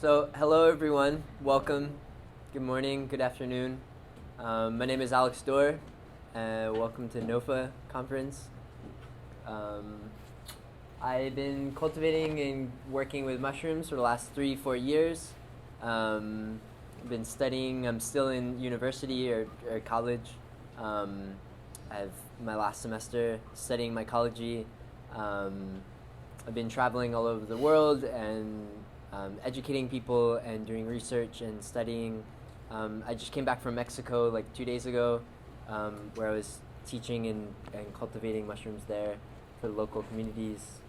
So, hello everyone. Welcome. Good morning, good afternoon. My name is Alex Dorr. Welcome to NOFA conference. I've been cultivating and working with mushrooms for the last 3-4 years. I've been studying. I'm still in university or college. I have my last semester studying mycology. I've been traveling all over the world and educating people and doing research and studying. I just came back from Mexico like 2 days ago, where I was teaching and cultivating mushrooms there for the local communities.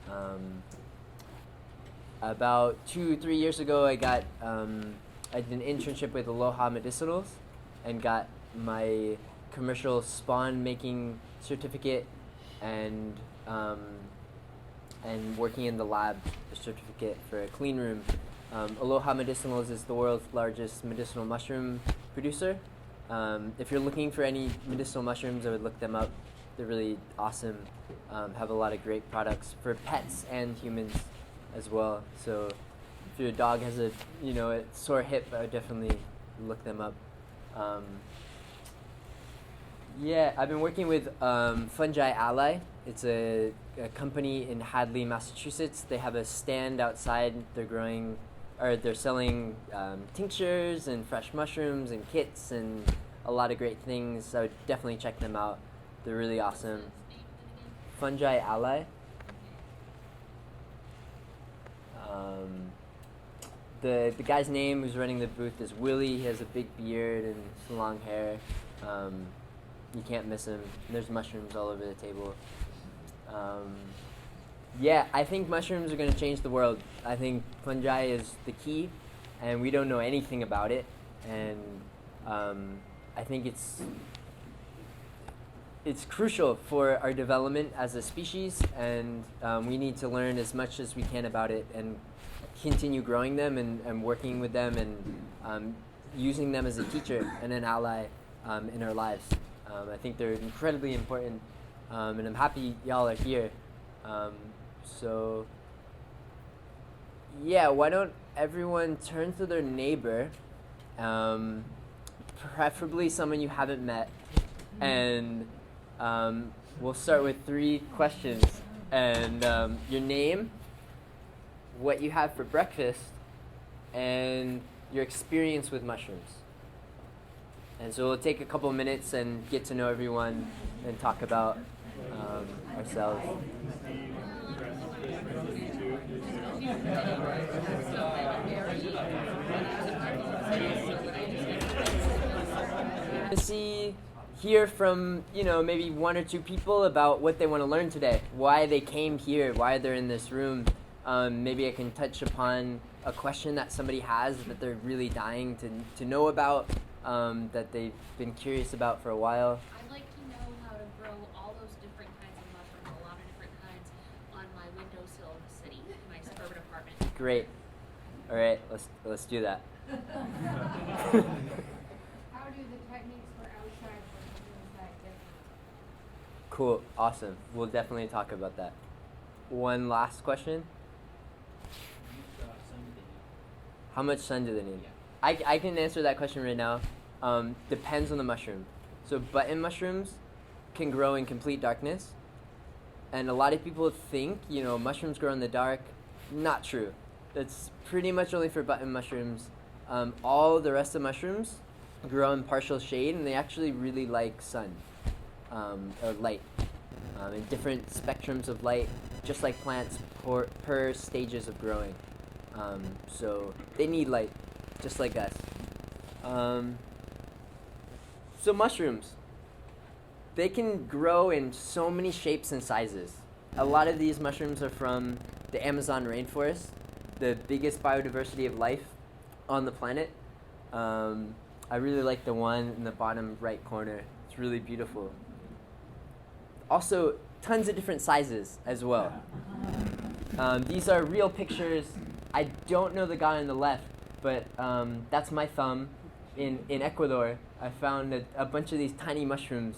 About 2-3 years ago, I did an internship with Aloha Medicinals and got my commercial spawn making certificate and working in the lab, the certificate for a clean room. Aloha Medicinals is the world's largest medicinal mushroom producer. If you're looking for any medicinal mushrooms, I would look them up. They're really awesome. Have a lot of great products for pets and humans as well. So if your dog has a sore hip, I would definitely look them up. I've been working with Fungi Ally. It's a company in Hadley, Massachusetts. They have a stand outside. They're selling tinctures and fresh mushrooms and kits and a lot of great things. I would definitely check them out. They're really awesome. Fungi Ally. The guy's name who's running the booth is Willie. He has a big beard and some long hair. You can't miss him. There's mushrooms all over the table. I think mushrooms are going to change the world. I think fungi is the key, and we don't know anything about it. And I think it's crucial for our development as a species, and we need to learn as much as we can about it and continue growing them and working with them and using them as a teacher and an ally in our lives. I think they're incredibly important, and I'm happy y'all are here. Why don't everyone turn to their neighbor, preferably someone you haven't met, and we'll start with 3 questions. And your name, what you have for breakfast, and your experience with mushrooms. And so we'll take a couple minutes and get to know everyone and talk about ourselves. Hear from maybe 1 or 2 people about what they want to learn today, why they came here, why they're in this room. Maybe I can touch upon a question that somebody has that they're really dying to know about, that they've been curious about for a while. I'd like to know how to grow all those different kinds of mushrooms, a lot of different kinds, on my windowsill of the city, my suburban apartment. Great. All right, let's do that. How do the techniques for outside work inside differ? Cool, awesome. We'll definitely talk about that. One last question. How much sun do they need? I can answer that question right now. Depends on the mushroom. So button mushrooms can grow in complete darkness. And a lot of people think, mushrooms grow in the dark. Not true. That's pretty much only for button mushrooms. All the rest of mushrooms grow in partial shade, and they actually really like sun, or light, in different spectrums of light, just like plants per stages of growing. So they need light, just like us. So mushrooms, they can grow in so many shapes and sizes. A lot of these mushrooms are from the Amazon rainforest, the biggest biodiversity of life on the planet. I really like the one in the bottom right corner. It's really beautiful. Also, tons of different sizes as well. These are real pictures. I don't know the guy on the left, but that's my thumb. In Ecuador, I found a bunch of these tiny mushrooms,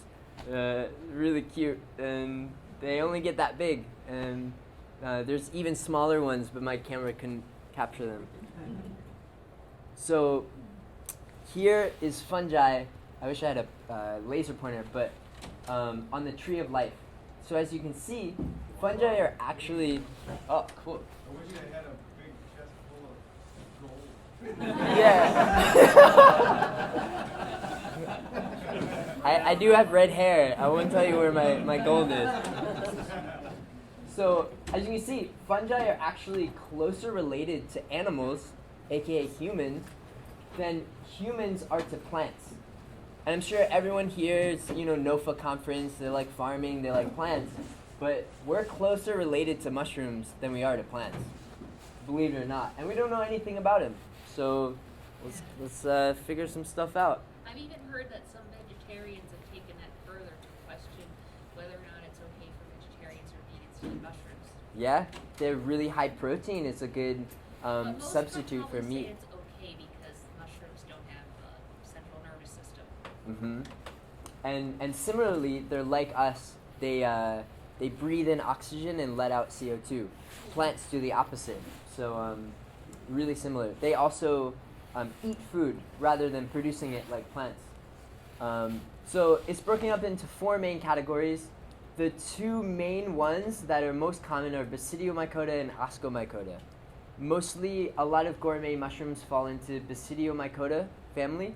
really cute, and they only get that big. And there's even smaller ones, but my camera couldn't capture them. So here is fungi. I wish I had a laser pointer, but on the tree of life. So as you can see, fungi are actually, oh, cool. I wish I had a big chest full of gold. Yeah. I do have red hair. I won't tell you where my gold is. So, as you can see, fungi are actually closer related to animals, aka humans, than humans are to plants. And I'm sure everyone here is, NOFA conference, they like farming, they like plants, but we're closer related to mushrooms than we are to plants, believe it or not. And we don't know anything about them. So, let's figure some stuff out. I've even heard that some vegetarians have taken that further to question whether or not it's okay for vegetarians or vegans to eat mushrooms. Yeah, they're really high protein. It's a good But most substitute for would probably meat. say it's okay because mushrooms don't have a central nervous system. And similarly, they're like us. They breathe in oxygen and let out CO2. Plants do the opposite. So really similar. They also eat food rather than producing it like plants. So it's broken up into 4 main categories. The 2 main ones that are most common are Basidiomycota and Ascomycota. Mostly, a lot of gourmet mushrooms fall into Basidiomycota family.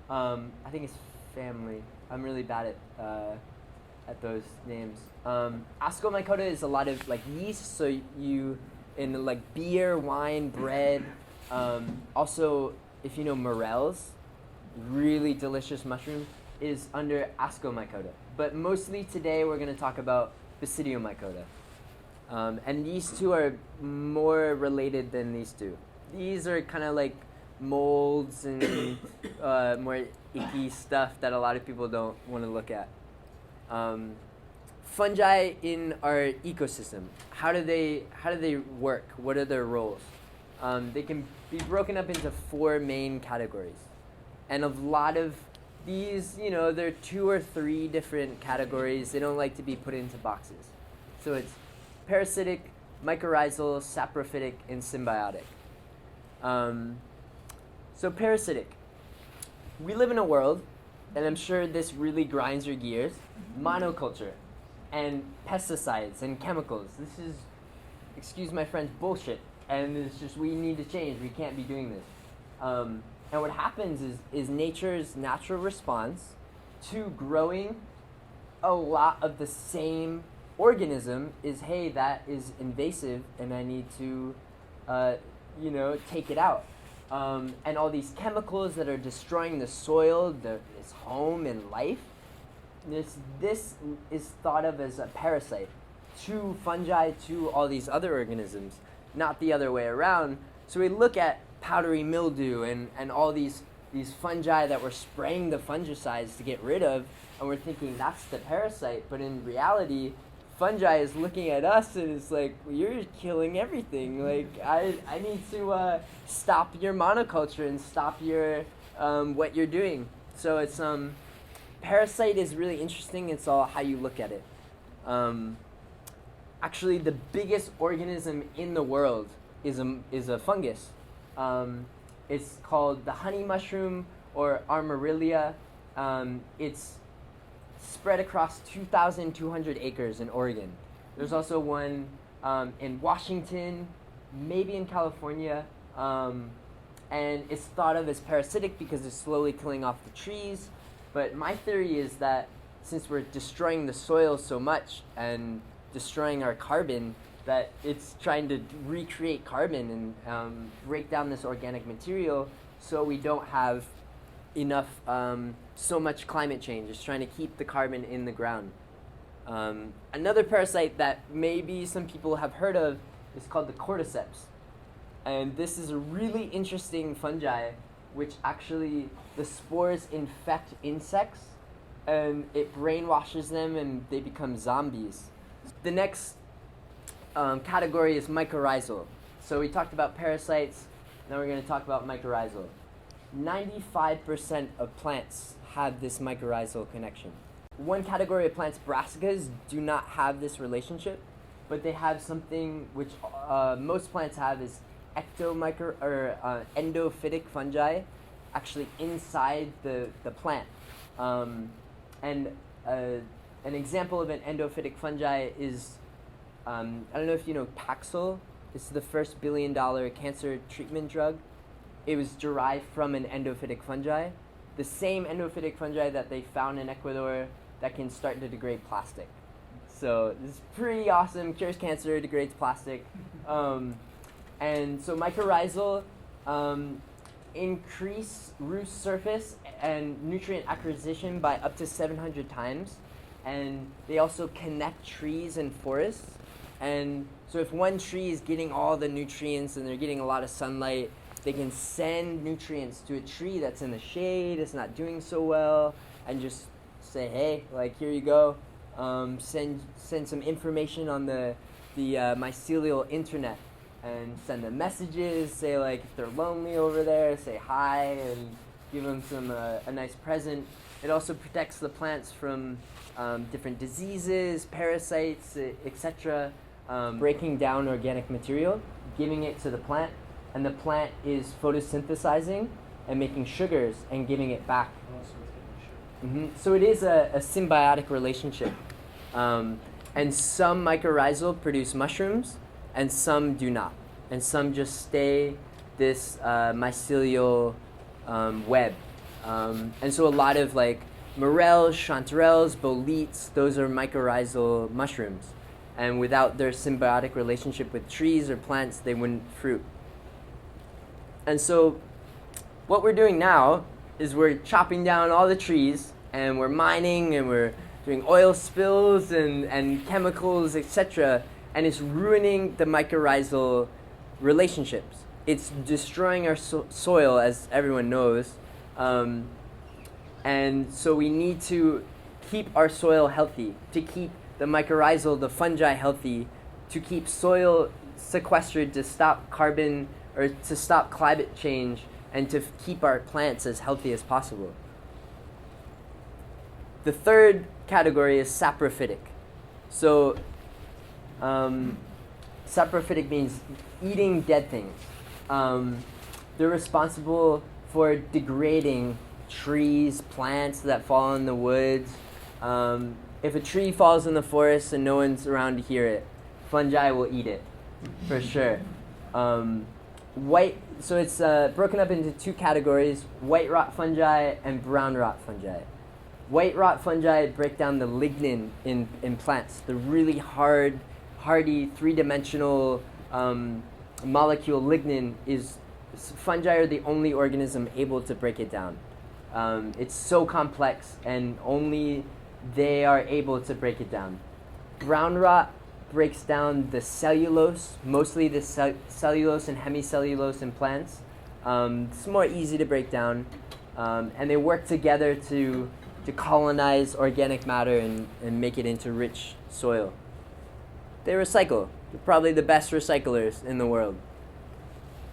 I think it's family. I'm really bad at those names. Ascomycota is a lot of like yeast, so you in like beer, wine, bread. Also, if you know morels, really delicious mushroom, is under Ascomycota. But mostly today we're going to talk about Basidiomycota. And these 2 are more related than these 2. These are kind of like molds and more icky stuff that a lot of people don't want to look at. Fungi in our ecosystem, how do they work? What are their roles? They can be broken up into 4 main categories. And a lot of these, there are 2 or 3 different categories. They don't like to be put into boxes. So it's parasitic, mycorrhizal, saprophytic, and symbiotic. So parasitic. We live in a world, and I'm sure this really grinds your gears, monoculture and pesticides and chemicals. This is, excuse my French, bullshit. And it's just, we need to change. We can't be doing this. And what happens is nature's natural response to growing a lot of the same organism is, hey, that is invasive and I need to, take it out. And all these chemicals that are destroying the soil, its home and life, this is thought of as a parasite to fungi, to all these other organisms, not the other way around. So we look at powdery mildew and all these fungi that we're spraying the fungicides to get rid of, and we're thinking that's the parasite, but in reality, fungi is looking at us and it's like, well, you're killing everything. Like, I need to stop your monoculture and stop your what you're doing. So it's parasite is really interesting. It's all how you look at it. Actually, the biggest organism in the world is a fungus. It's called the honey mushroom or Armorillia. It's spread across 2,200 acres in Oregon. There's also one in Washington, maybe in California, and it's thought of as parasitic because it's slowly killing off the trees. But my theory is that since we're destroying the soil so much and destroying our carbon, that it's trying to recreate carbon and break down this organic material so we don't have enough, so much climate change. It's trying to keep the carbon in the ground. Another parasite that maybe some people have heard of is called the cordyceps. And this is a really interesting fungi, which actually the spores infect insects and it brainwashes them and they become zombies. The next category is mycorrhizal. So we talked about parasites, now we're going to talk about mycorrhizal. 95% of plants have this mycorrhizal connection. One category of plants, brassicas, do not have this relationship, but they have something which most plants have is endophytic fungi actually inside the plant. And an example of an endophytic fungi is, I don't know if you know Paxil. This is the first billion-dollar cancer treatment drug. It was derived from an endophytic fungi, the same endophytic fungi that they found in Ecuador that can start to degrade plastic. So this is pretty awesome. Cures cancer, degrades plastic. And so mycorrhizal increase root surface and nutrient acquisition by up to 700 times. And they also connect trees and forests. And so if one tree is getting all the nutrients and they're getting a lot of sunlight, they can send nutrients to a tree that's in the shade, it's not doing so well, and just say, hey, like, here you go. Send some information on the mycelial internet and send them messages, say, like, if they're lonely over there, say hi, and give them a nice present. It also protects the plants from different diseases, parasites, etc., breaking down organic material, giving it to the plant, and the plant is photosynthesizing and making sugars and giving it back. So it is a symbiotic relationship. And some mycorrhizal produce mushrooms, and some do not. And some just stay this mycelial web. And so a lot of like morels, chanterelles, boletes, those are mycorrhizal mushrooms. And without their symbiotic relationship with trees or plants, they wouldn't fruit. And so what we're doing now is we're chopping down all the trees, and we're mining, and we're doing oil spills and chemicals, etc., and it's ruining the mycorrhizal relationships. It's destroying our soil, as everyone knows. And so we need to keep our soil healthy, to keep the mycorrhizal, the fungi healthy, to keep soil sequestered, to stop carbon or to stop climate change, and to keep our plants as healthy as possible. The third category is saprophytic. So saprophytic means eating dead things. They're responsible for degrading trees, plants that fall in the woods. If a tree falls in the forest and no one's around to hear it, fungi will eat it, for sure. So it's broken up into two categories: white rot fungi and brown rot fungi. White rot fungi break down the lignin in plants, the really hardy, three-dimensional molecule lignin. Fungi are the only organism able to break it down. It's so complex, and only they are able to break it down. Brown rot breaks down the cellulose, mostly the cellulose and hemicellulose in plants. It's more easy to break down, and they work together to colonize organic matter and make it into rich soil. They recycle. They're probably the best recyclers in the world.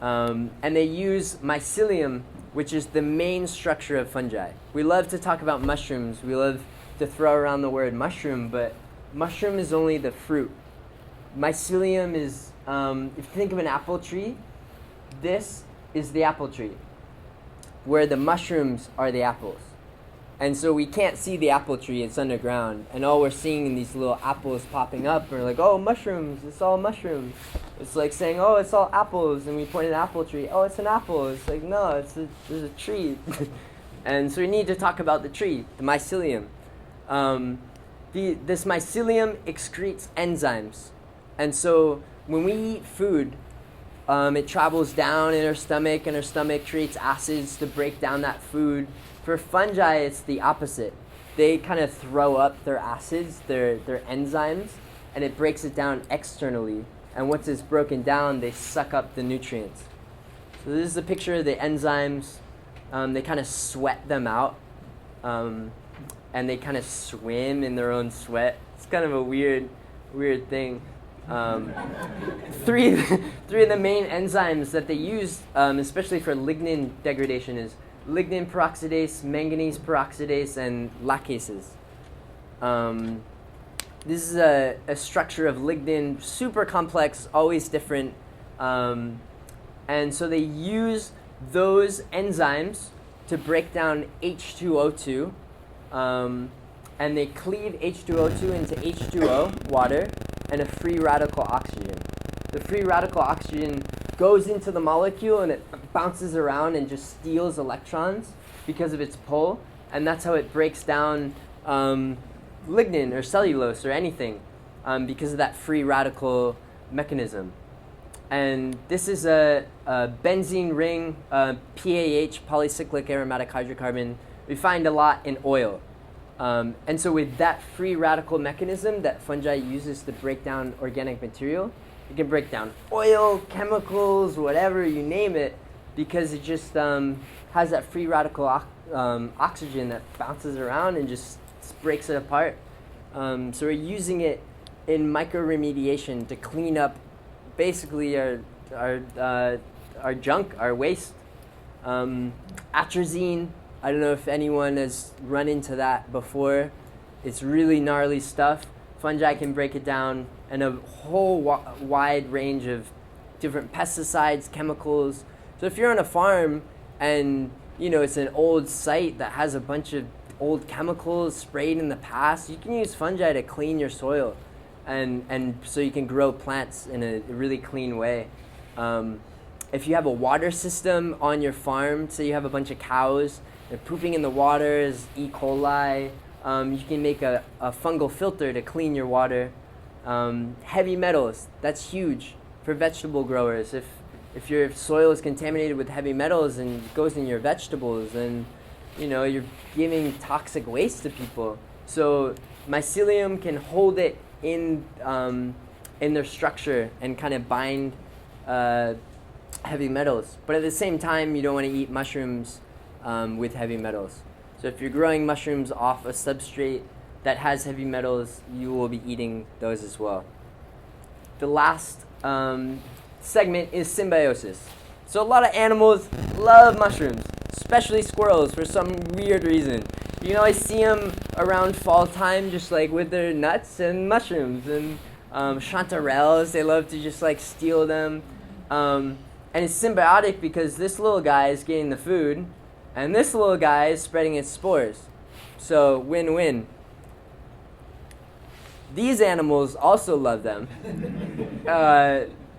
And they use mycelium, which is the main structure of fungi. We love to talk about mushrooms. We love to throw around the word mushroom, but mushroom is only the fruit. Mycelium is, if you think of an apple tree, this is the apple tree, where the mushrooms are the apples. And so we can't see the apple tree, it's underground, and all we're seeing in these little apples popping up are like, oh, mushrooms, it's all mushrooms. It's like saying, oh, it's all apples, and we point at an apple tree, oh, it's an apple. It's like, no, there's a tree. And so we need to talk about the tree, the mycelium. This mycelium excretes enzymes. And so when we eat food, it travels down in our stomach, and our stomach creates acids to break down that food. For fungi, it's the opposite. They kind of throw up their acids, their enzymes, and it breaks it down externally. And once it's broken down, they suck up the nutrients. So this is a picture of the enzymes. They kind of sweat them out, and they kind of swim in their own sweat. It's kind of a weird thing. Three of the main enzymes that they use, especially for lignin degradation, is lignin peroxidase, manganese peroxidase, and lacases. This is a structure of lignin, super complex, always different. And so they use those enzymes to break down H2O2, and they cleave H2O2 into H2O, water, and a free radical oxygen. The free radical oxygen goes into the molecule and it bounces around and just steals electrons because of its pull, and that's how it breaks down lignin or cellulose or anything, because of that free radical mechanism. And this is a benzene ring, PAH, polycyclic aromatic hydrocarbon. We find a lot in oil. And so with that free radical mechanism that fungi uses to break down organic material, it can break down oil, chemicals, whatever, you name it, because it just has that free radical oxygen that bounces around and just breaks it apart. So we're using it in micro-remediation to clean up basically our junk, our waste. Atrazine, I don't know if anyone has run into that before. It's really gnarly stuff. Fungi can break it down, and a whole wide range of different pesticides, chemicals. So if you're on a farm and it's an old site that has a bunch of old chemicals sprayed in the past, you can use fungi to clean your soil, and so you can grow plants in a really clean way. If you have a water system on your farm, say you have a bunch of cows, they're pooping in the water as E. coli, you can make a fungal filter to clean your water. Heavy metals, that's huge for vegetable growers. If your soil is contaminated with heavy metals and it goes in your vegetables, and you're giving toxic waste to people. So mycelium can hold it in their structure and kind of bind heavy metals. But at the same time, you don't want to eat mushrooms with heavy metals. So if you're growing mushrooms off a substrate that has heavy metals, you will be eating those as well. The last segment is symbiosis. So a lot of animals love mushrooms, especially squirrels for some weird reason. You can always see them around fall time, just like with their nuts and mushrooms. And chanterelles, they love to just like steal them. And it's symbiotic because this little guy is getting the food, and this little guy is spreading its spores. So win-win. These animals also love them.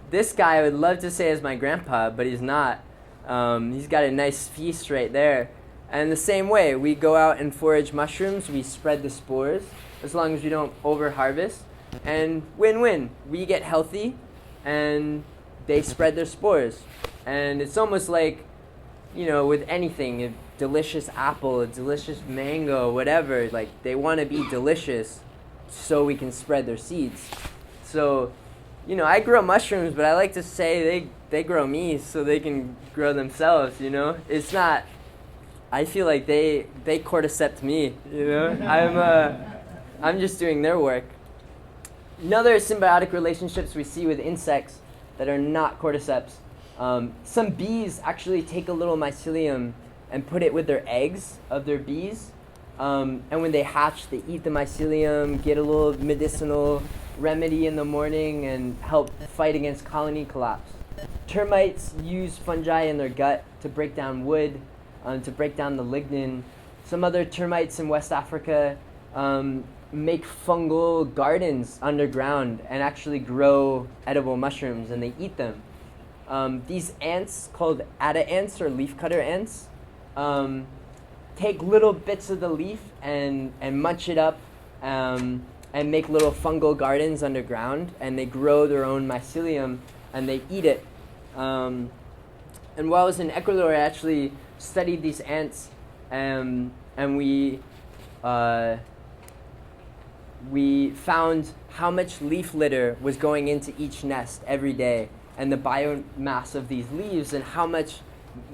This guy I would love to say is my grandpa, but he's not. He's got a nice feast right there. And the same way, we go out and forage mushrooms, we spread the spores, as long as we don't over-harvest. And win-win. We get healthy, and they spread their spores. And it's almost like, with anything, a delicious apple, a delicious mango, whatever, like they want to be delicious so we can spread their seeds. So, I grow mushrooms, but I like to say they grow me so they can grow themselves, It's not, I feel like they cordycept me, I'm just doing their work. Another symbiotic relationships we see with insects that are not cordyceps. Some bees actually take a little mycelium and put it with their eggs of their bees. And when they hatch, they eat the mycelium, get a little medicinal remedy in the morning, and help fight against colony collapse. Termites use fungi in their gut to break down wood, to break down the lignin. Some other termites in West Africa make fungal gardens underground and actually grow edible mushrooms, and they eat them. These ants, called atta ants or leafcutter ants, take little bits of the leaf and munch it up and make little fungal gardens underground, and they grow their own mycelium and they eat it. And while I was in Ecuador, I actually studied these ants, and we found how much leaf litter was going into each nest every day, and the biomass of these leaves, and how much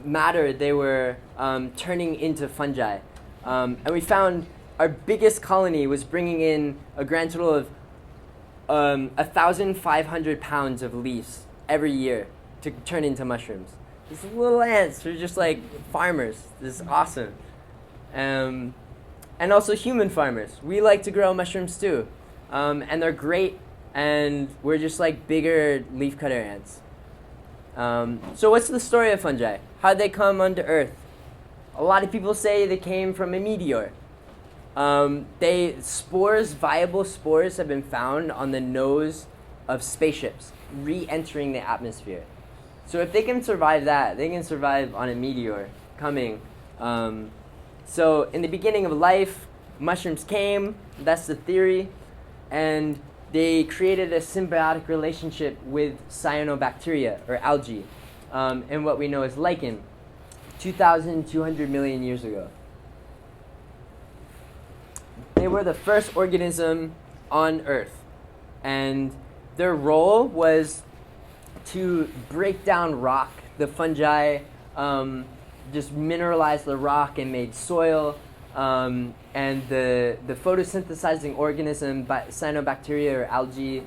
matter they were turning into fungi. And we found our biggest colony was bringing in a grand total of 1,500 pounds of leaves every year to turn into mushrooms. These little ants are just like farmers. This is awesome. And also human farmers. We like to grow mushrooms too. And they're great, and we're just like bigger leafcutter ants. So what's the story of fungi? How'd they come onto Earth? A lot of people say they came from a meteor. Viable spores have been found on the nose of spaceships, re-entering the atmosphere. So if they can survive that, they can survive on a meteor coming. So in the beginning of life, mushrooms came, that's the theory, and they created a symbiotic relationship with cyanobacteria, or algae, and what we know as lichen, 2,200 million years ago. They were the first organism on Earth, and their role was to break down rock. The fungi just mineralized the rock and made soil, and the photosynthesizing organism, cyanobacteria or algae,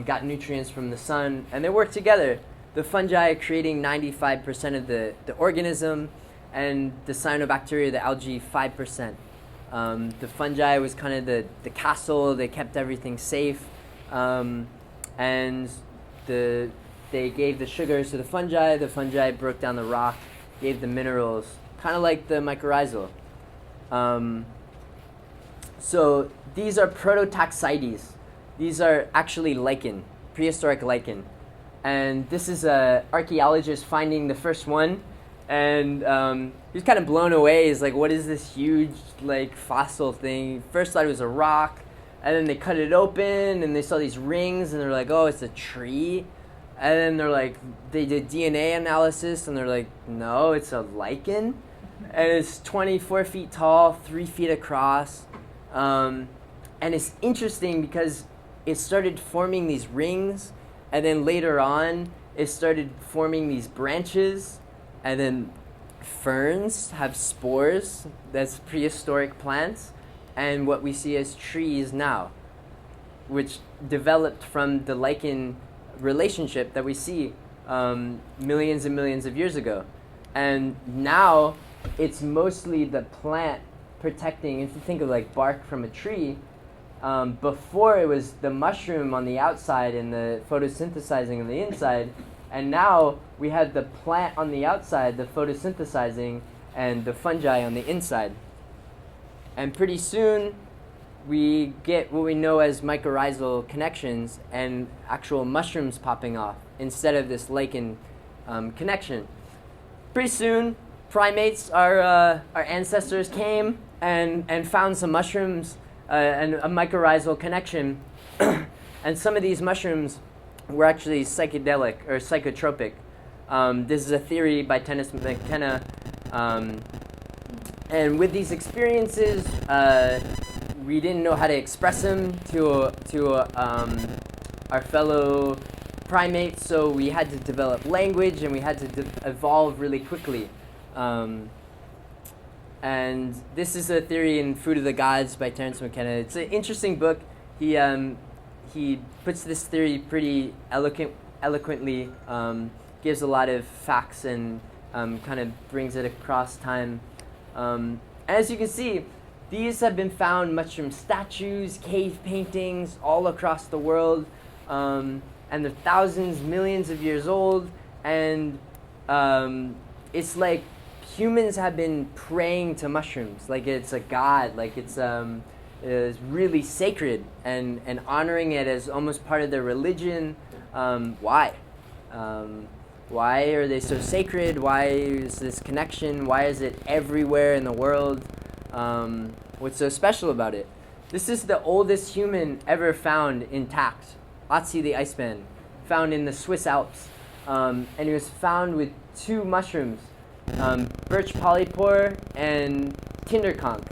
got nutrients from the sun, and they worked together. The fungi creating 95% of the organism, and the cyanobacteria, the algae, 5%. The fungi was kind of the castle. They kept everything safe, and they gave the sugars to the fungi broke down the rock, gave the minerals, kind of like the mycorrhizal. So these are prototaxides. These are actually lichen, prehistoric lichen. And this is an archaeologist finding the first one, and he was kind of blown away. He's like, what is this huge fossil thing? First thought it was a rock, and then they cut it open, and they saw these rings, and they're like, oh, it's a tree. And then they did DNA analysis, and they're like, no, it's a lichen. And it's 24 feet tall, 3 feet across. And it's interesting because it started forming these rings, and then later on, it started forming these branches, and then ferns have spores. That's prehistoric plants, and what we see as trees now, which developed from the lichen relationship that we see millions and millions of years ago. And now it's mostly the plant protecting. If you think of bark from a tree, before it was the mushroom on the outside and the photosynthesizing on the inside, and now we have the plant on the outside, the photosynthesizing, and the fungi on the inside. And pretty soon we get what we know as mycorrhizal connections and actual mushrooms popping off instead of this lichen connection. Pretty soon, primates, our ancestors came and found some mushrooms and a mycorrhizal connection. And some of these mushrooms were actually psychedelic or psychotropic. This is a theory by Tennis McKenna. And with these experiences, we didn't know how to express them to our fellow primates, so we had to develop language, and we had to evolve really quickly. And this is a theory in Food of the Gods by Terence McKenna. It's an interesting book. He puts this theory pretty eloquently, gives a lot of facts, and kind of brings it across time. As you can see, these have been found mushroom statues, cave paintings all across the world, and they're thousands, millions of years old, and it's like humans have been praying to mushrooms, like it's a god, like it's really sacred, and honoring it as almost part of their religion. Why? Why are they so sacred? Why is this connection? Why is it everywhere in the world? What's so special about it? This is the oldest human ever found intact. Otzi the Iceman, found in the Swiss Alps. And he was found with two mushrooms, birch polypore and tinderconch,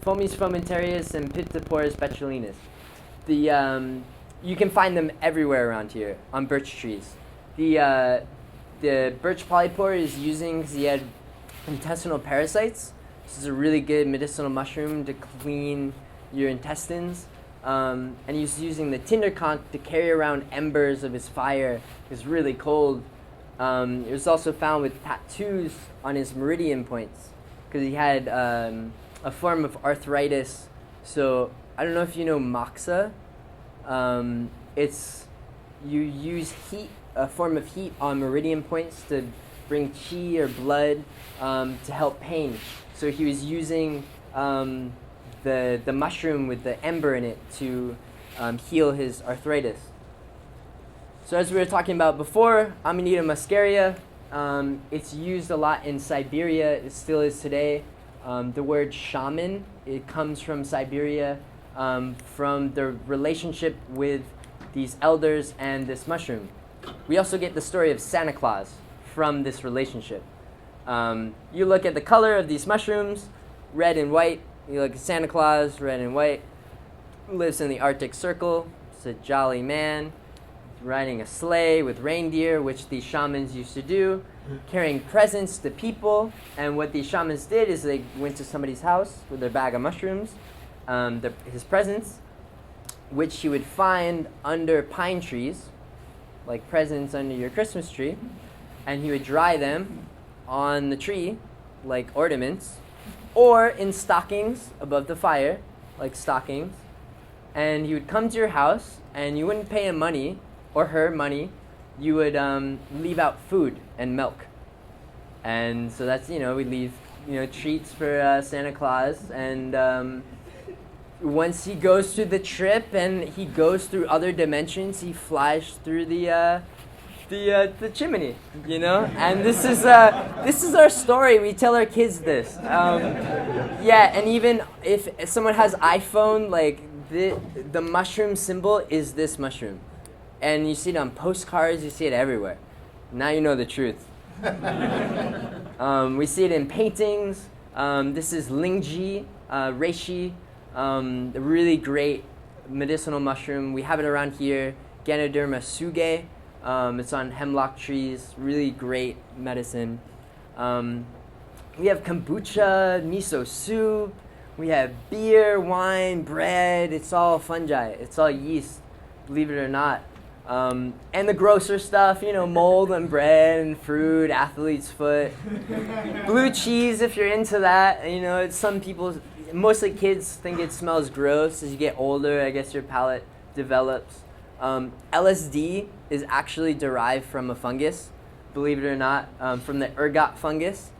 Fomes fomentarius and Piptoporus betulinus. You can find them everywhere around here on birch trees. The birch polypore is using, because he had intestinal parasites. This is a really good medicinal mushroom to clean your intestines. And he's using the tinderconch to carry around embers of his fire. It's really cold. It was also found with tattoos on his meridian points, because he had a form of arthritis. So I don't know if you know moxa. It's you use heat a form of heat on meridian points to bring chi or blood to help pain. So he was using the mushroom with the ember in it to heal his arthritis. So as we were talking about before, Amanita muscaria, it's used a lot in Siberia. It still is today. The word shaman, it comes from Siberia, from the relationship with these elders and this mushroom. We also get the story of Santa Claus from this relationship. You look at the color of these mushrooms, red and white. You look at Santa Claus, red and white. Lives in the Arctic Circle. It's a jolly man riding a sleigh with reindeer, which these shamans used to do, carrying presents to people. And what these shamans did is they went to somebody's house with their bag of mushrooms, his presents, which you would find under pine trees, like presents under your Christmas tree, and he would dry them on the tree, like ornaments, or in stockings above the fire, like stockings. And he would come to your house, and you wouldn't pay him money, or her money. You would leave out food and milk. And so that's, we leave, treats for Santa Claus. And once he goes through the trip and he goes through other dimensions, he flies through the chimney, And this is our story. We tell our kids this. And even if someone has iPhone, like the mushroom symbol is this mushroom. And you see it on postcards, you see it everywhere. Now you know the truth. We see it in paintings. This is lingji, reishi, a really great medicinal mushroom. We have it around here, Ganoderma suge. It's on hemlock trees, really great medicine. We have kombucha, miso soup. We have beer, wine, bread. It's all fungi. It's all yeast, believe it or not. And the grosser stuff, mold and bread and fruit, athlete's foot, blue cheese if you're into that. It's some people, mostly kids, think it smells gross. As you get older, I guess your palate develops. LSD is actually derived from a fungus, believe it or not, from the ergot fungus.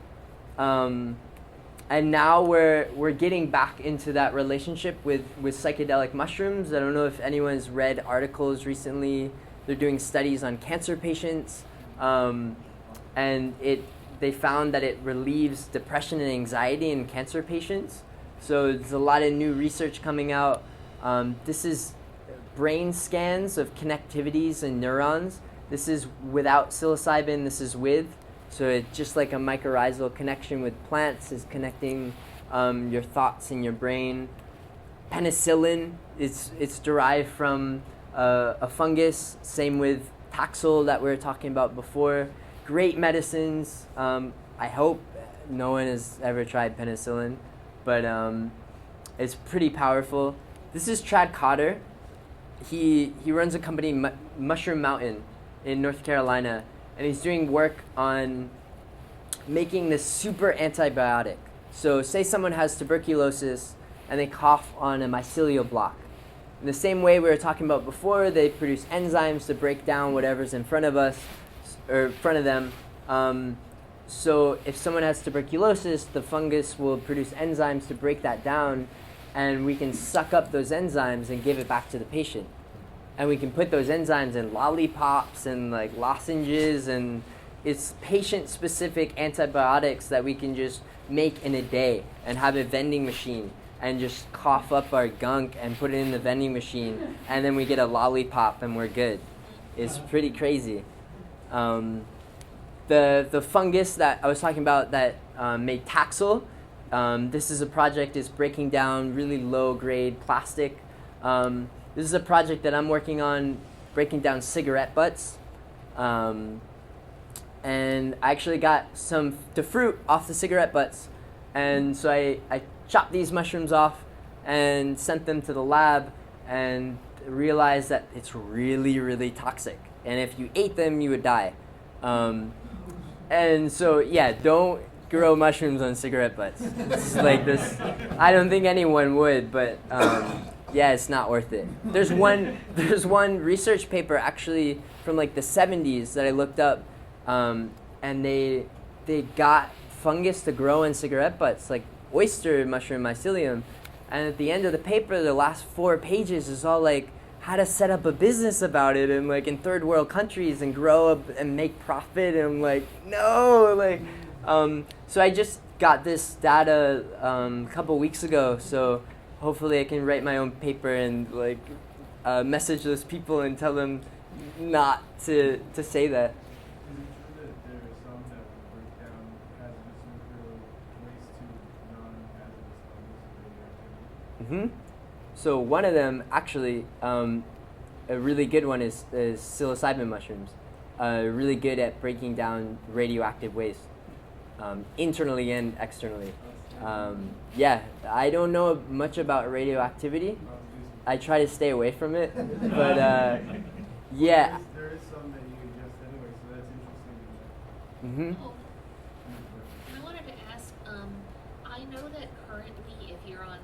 And now we're getting back into that relationship with psychedelic mushrooms. I don't know if anyone's read articles recently. They're doing studies on cancer patients, and they found that it relieves depression and anxiety in cancer patients. So there's a lot of new research coming out. This is brain scans of connectivities and neurons. This is without psilocybin. This is with. So it's just like a mycorrhizal connection with plants is connecting your thoughts in your brain. Penicillin, it's derived from a fungus. Same with Taxol that we were talking about before. Great medicines. I hope no one has ever tried penicillin, but it's pretty powerful. This is Trad Cotter. He runs a company, Mushroom Mountain, in North Carolina. And he's doing work on making this super antibiotic. So say someone has tuberculosis and they cough on a mycelial block. In the same way we were talking about before, they produce enzymes to break down whatever's in front of us, or in front of them. So if someone has tuberculosis, the fungus will produce enzymes to break that down, and we can suck up those enzymes and give it back to the patient. And we can put those enzymes in lollipops and like lozenges, and it's patient-specific antibiotics that we can just make in a day and have a vending machine and just cough up our gunk and put it in the vending machine, and then we get a lollipop and we're good. It's pretty crazy. The fungus that I was talking about that made Taxol, this is a project is breaking down really low-grade plastic. This is a project that I'm working on, breaking down cigarette butts. And I actually got the fruit off the cigarette butts. And so I chopped these mushrooms off and sent them to the lab and realized that it's really, really toxic. And if you ate them, you would die. And so, don't grow mushrooms on cigarette butts. It's like this. I don't think anyone would, but Yeah, it's not worth it. There's one research paper actually from like the 70s that I looked up, and they got fungus to grow in cigarette butts, like oyster mushroom mycelium, and at the end of the paper, the last 4 pages is all like how to set up a business about it and like in third world countries and grow up and make profit. And I'm like, no, like, so I just got this data a couple weeks ago, so hopefully I can write my own paper and like message those people and tell them not to say that. Is it true that there are some that will break down hazardous nuclear waste to non-hazardous levels of radioactivity? So one of them, actually, a really good one is psilocybin mushrooms. Really good at breaking down radioactive waste, internally and externally. Yeah, I don't know much about radioactivity. I try to stay away from it, but yeah. There is some that you ingest anyway, so that's interesting. Mm-hmm. Oh, I wanted to ask, I know that currently if you're on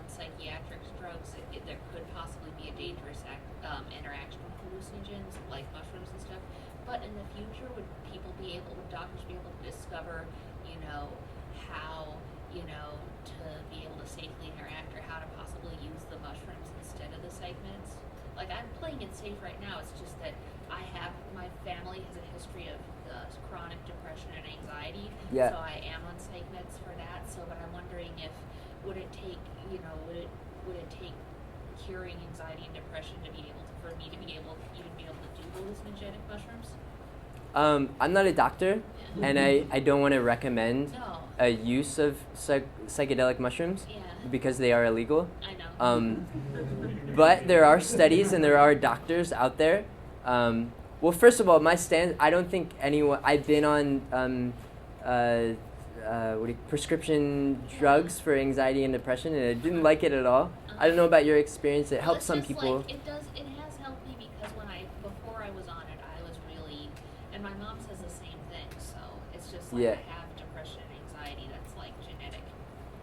psychiatric drugs, there could possibly be a dangerous interaction with hallucinogens like mushrooms and stuff, but in the future would doctors be able to discover, how, to be able to safely interact or how to possibly use the mushrooms instead of the psych meds? Like, I'm playing it safe right now, it's just that my family has a history of chronic depression and anxiety, Yeah. so I am on psych meds for that, but I'm wondering if, would it take curing anxiety and depression to be able to, for me to be able, even be able to do hallucinogenic mushrooms? I'm not a doctor, and I don't want to recommend No. a use of psychedelic mushrooms Yeah. because they are illegal. I know. But there are studies and there are doctors out there. Well, first of all, my stand, I don't think anyone, I've been on prescription drugs for anxiety and depression, and I didn't like it at all. I don't know about your experience. It Well, helps it's some just people. Like, it has helped me because before I was on it, I was really, and my mom says the same thing, so it's just like Yeah. I have depression and anxiety that's like genetic.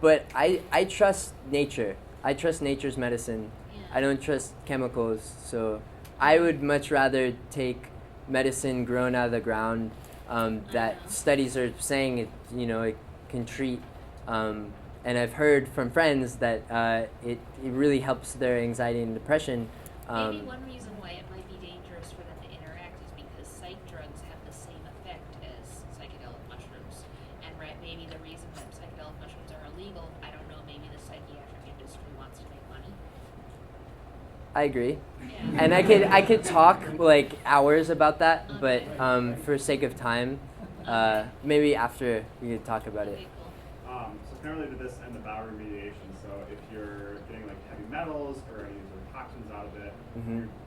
But I trust nature. I trust nature's medicine. Yeah. I don't trust chemicals. So I would much rather take medicine grown out of the ground that studies are saying it can treat. And I've heard from friends that it really helps their anxiety and depression. Maybe one reason why it might be dangerous for them to interact is because psych drugs have the same effect as psychedelic mushrooms. And maybe the reason that psychedelic mushrooms are illegal, I don't know, maybe the psychiatric industry wants to make money. I agree. Yeah. And I could talk like hours about that, but for sake of time, maybe after we could talk about it. Okay, cool. So kind of related to this and the bioremediation. So if you're getting like heavy metals or any sort of toxins out of it,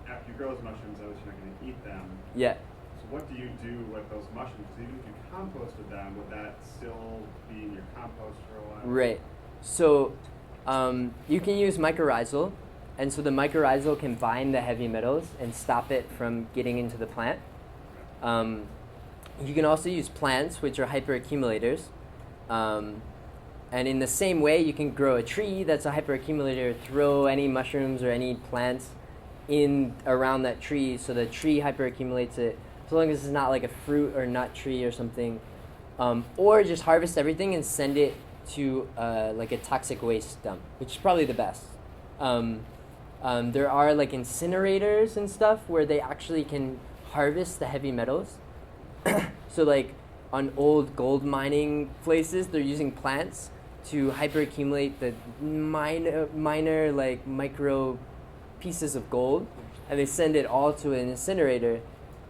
after you grow those mushrooms, obviously you're not going to eat them. Yeah. So what do you do with those mushrooms? Because even if you composted them, would that still be in your compost for a while? Right. So you can use mycorrhizal, and so the mycorrhizal can bind the heavy metals and stop it from getting into the plant. You can also use plants, which are hyperaccumulators. And in the same way, you can grow a tree that's a hyperaccumulator, throw any mushrooms or any plants in around that tree, so the tree hyperaccumulates it, as long as it's not like a fruit or nut tree or something. Or just harvest everything and send it to like a toxic waste dump, which is probably the best. There are like incinerators and stuff where they actually can harvest the heavy metals. So like on old gold mining places, they're using plants to hyperaccumulate the minor like micro pieces of gold, and they send it all to an incinerator,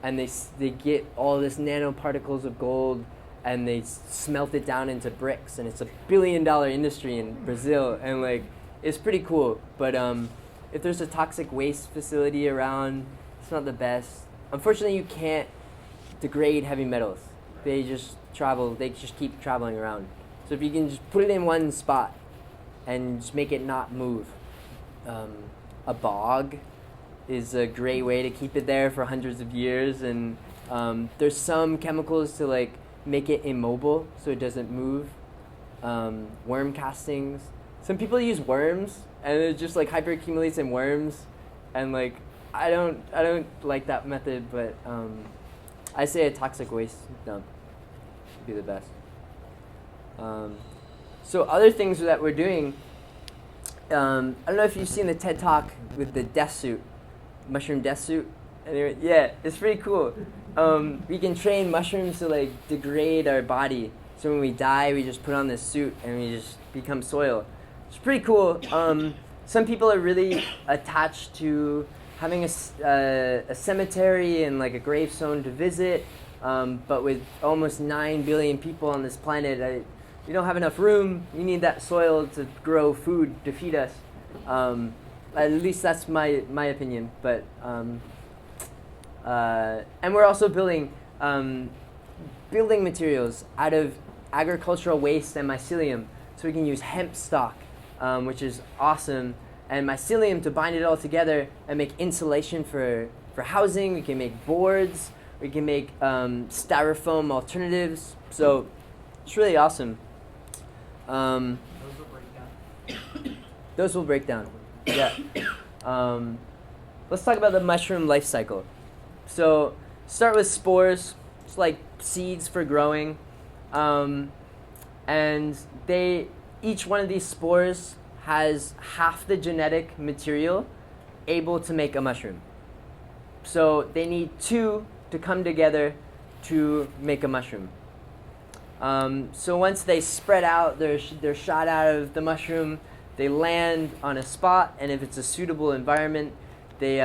and they get all this nanoparticles of gold, and they smelt it down into bricks, and it's $1 billion industry in Brazil, and like it's pretty cool. But if there's a toxic waste facility around, it's not the best. Unfortunately, you can't degrade heavy metals. They just keep traveling around. So if you can just put it in one spot and just make it not move. A bog is a great way to keep it there for hundreds of years, and there's some chemicals to like make it immobile so it doesn't move. Worm castings. Some people use worms, and it just like hyperaccumulates in worms, and like I don't like that method, but I say a toxic waste dump would be the best. So other things that we're doing, I don't know if you've seen the TED Talk with the death suit, mushroom death suit. Anyway, yeah, it's pretty cool. We can train mushrooms to like degrade our body. So when we die, we just put on this suit and we just become soil. It's pretty cool. Some people are really attached to having a cemetery and like a gravestone to visit. But with almost 9 billion people on this planet, you don't have enough room. You need that soil to grow food to feed us. At least that's my opinion. But and we're also building building materials out of agricultural waste and mycelium, so we can use hemp stalk, which is awesome, and mycelium to bind it all together and make insulation for housing. We can make boards. We can make styrofoam alternatives. So it's really awesome. Those will break down. Those will break down. Yeah. Let's talk about the mushroom life cycle. So start with spores. It's like seeds for growing. And each one of these spores has half the genetic material able to make a mushroom. So they need two to come together to make a mushroom. So once they spread out, they're shot out of the mushroom. They land on a spot, and if it's a suitable environment, they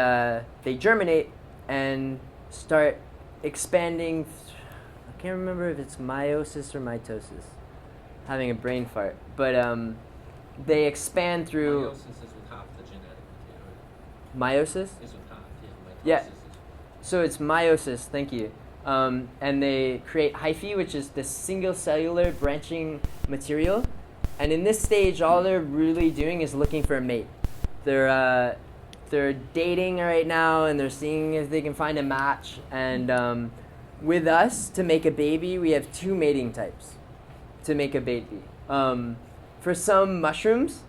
germinate and start expanding. I can't remember if it's meiosis or mitosis. Having a brain fart, but they expand through. Meiosis is with half the genetic material. Meiosis? Is with half, Yeah. Mitosis is So it's meiosis, thank you. And they create hyphae, which is the single cellular branching material. And in this stage, all they're really doing is looking for a mate. They're dating right now, and they're seeing if they can find a match. And with us, to make a baby, we have 2 mating types to make a baby. For some mushrooms,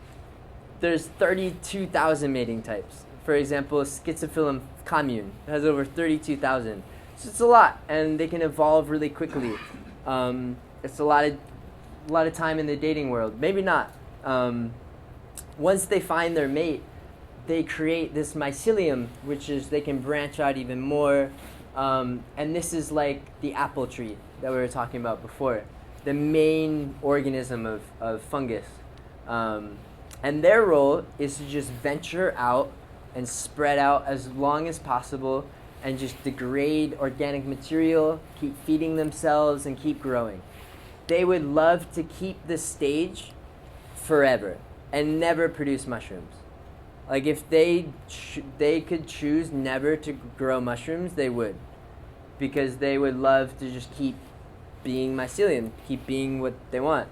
there's 32,000 mating types. For example, Schizophyllum commune has over 32,000. So it's a lot, and they can evolve really quickly. It's a lot of time in the dating world. Maybe not. Once they find their mate, they create this mycelium, which is they can branch out even more. And this is like the apple tree that we were talking about before, the main organism of fungus. And their role is to just venture out and spread out as long as possible and just degrade organic material, keep feeding themselves, and keep growing. They would love to keep this stage forever and never produce mushrooms. Like if they could choose never to grow mushrooms, they would, because they would love to just keep being mycelium, keep being what they want.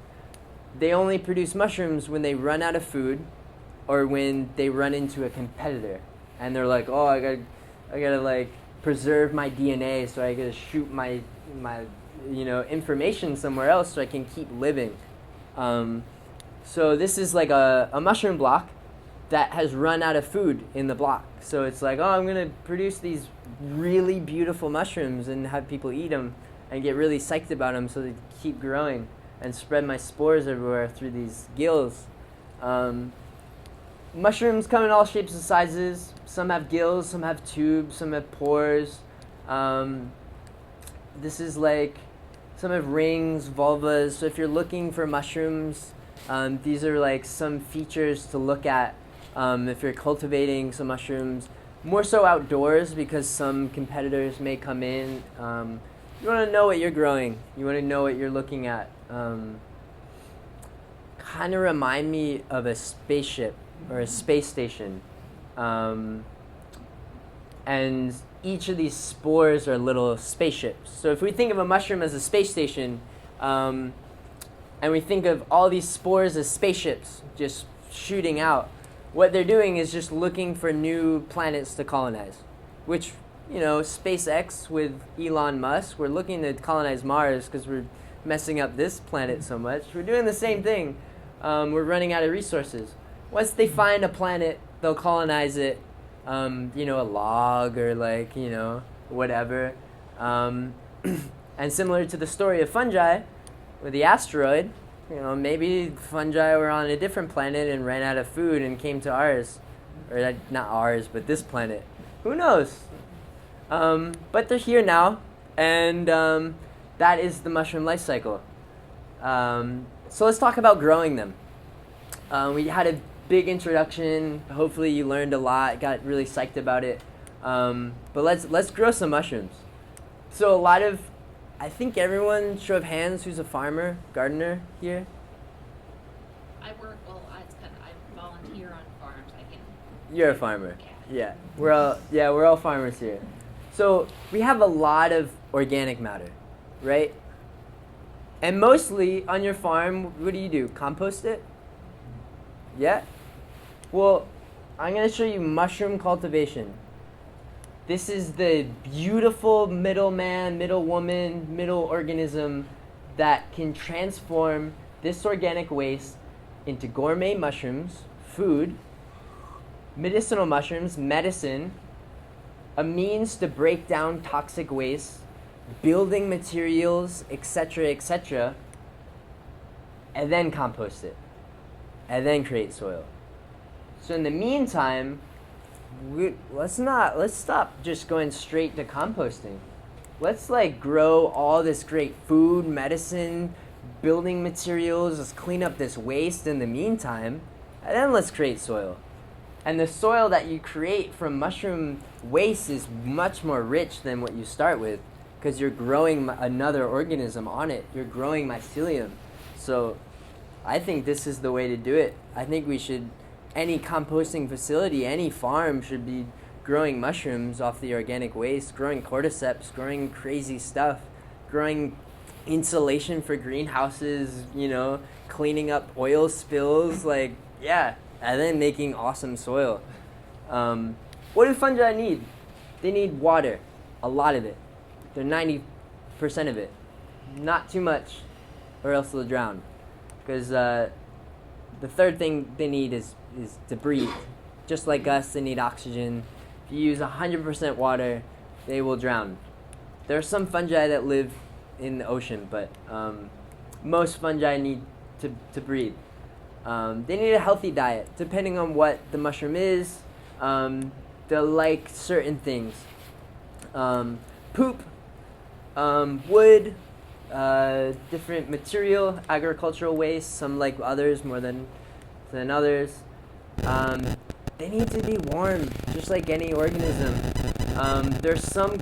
They only produce mushrooms when they run out of food or when they run into a competitor and they're like, oh, I gotta like preserve my DNA, so I gotta shoot my information somewhere else so I can keep living. So this is like a mushroom block that has run out of food in the block. So it's like, oh, I'm gonna produce these really beautiful mushrooms and have people eat them and get really psyched about them so they keep growing and spread my spores everywhere through these gills. Mushrooms come in all shapes and sizes. Some have gills, some have tubes, some have pores. This is like, some have rings, vulvas. So if you're looking for mushrooms, these are like some features to look at if you're cultivating some mushrooms. More so outdoors, because some competitors may come in. You want to know what you're growing. You want to know what you're looking at. Kind of remind me of a spaceship or a space station. And each of these spores are little spaceships. So if we think of a mushroom as a space station, and we think of all these spores as spaceships just shooting out, what they're doing is just looking for new planets to colonize, which, SpaceX with Elon Musk, we're looking to colonize Mars because we're messing up this planet so much. We're doing the same thing. we're running out of resources. Once they find a planet, they'll colonize it, a log or whatever. And similar to the story of fungi with the asteroid, maybe fungi were on a different planet and ran out of food and came to ours. Or not ours, but this planet. Who knows? But they're here now, and that is the mushroom life cycle. So let's talk about growing them. We had a big introduction. Hopefully you learned a lot, got really psyched about it. But let's grow some mushrooms. So I think everyone, show of hands, who's a farmer, gardener here? I volunteer on farms. You're a farmer. Yeah. We're all farmers here. So we have a lot of organic matter, right? And mostly on your farm, what do? Compost it? Yeah? Well, I'm going to show you mushroom cultivation. This is the beautiful middleman, middle woman, middle organism that can transform this organic waste into gourmet mushrooms, food, medicinal mushrooms, medicine, a means to break down toxic waste, building materials, etc., and then compost it, and then create soil. So in the meantime, let's stop just going straight to composting. Let's grow all this great food, medicine, building materials. Let's clean up this waste in the meantime, and then let's create soil. And the soil that you create from mushroom waste is much more rich than what you start with, because you're growing another organism on it. You're growing mycelium. So I think this is the way to do it. I think any composting facility, any farm should be growing mushrooms off the organic waste, growing cordyceps, growing crazy stuff, growing insulation for greenhouses, cleaning up oil spills, and then making awesome soil. What do fungi need? They need water, a lot of it. They're 90% of it. Not too much, or else they'll drown. Because the third thing they need is to breathe. Just like us, they need oxygen. If you use 100% water, they will drown. There are some fungi that live in the ocean, but most fungi need to breathe. They need a healthy diet, depending on what the mushroom is. They'll like certain things. Poop, wood, different material, agricultural waste. Some like others more than others. They need to be warm, just like any organism. There's some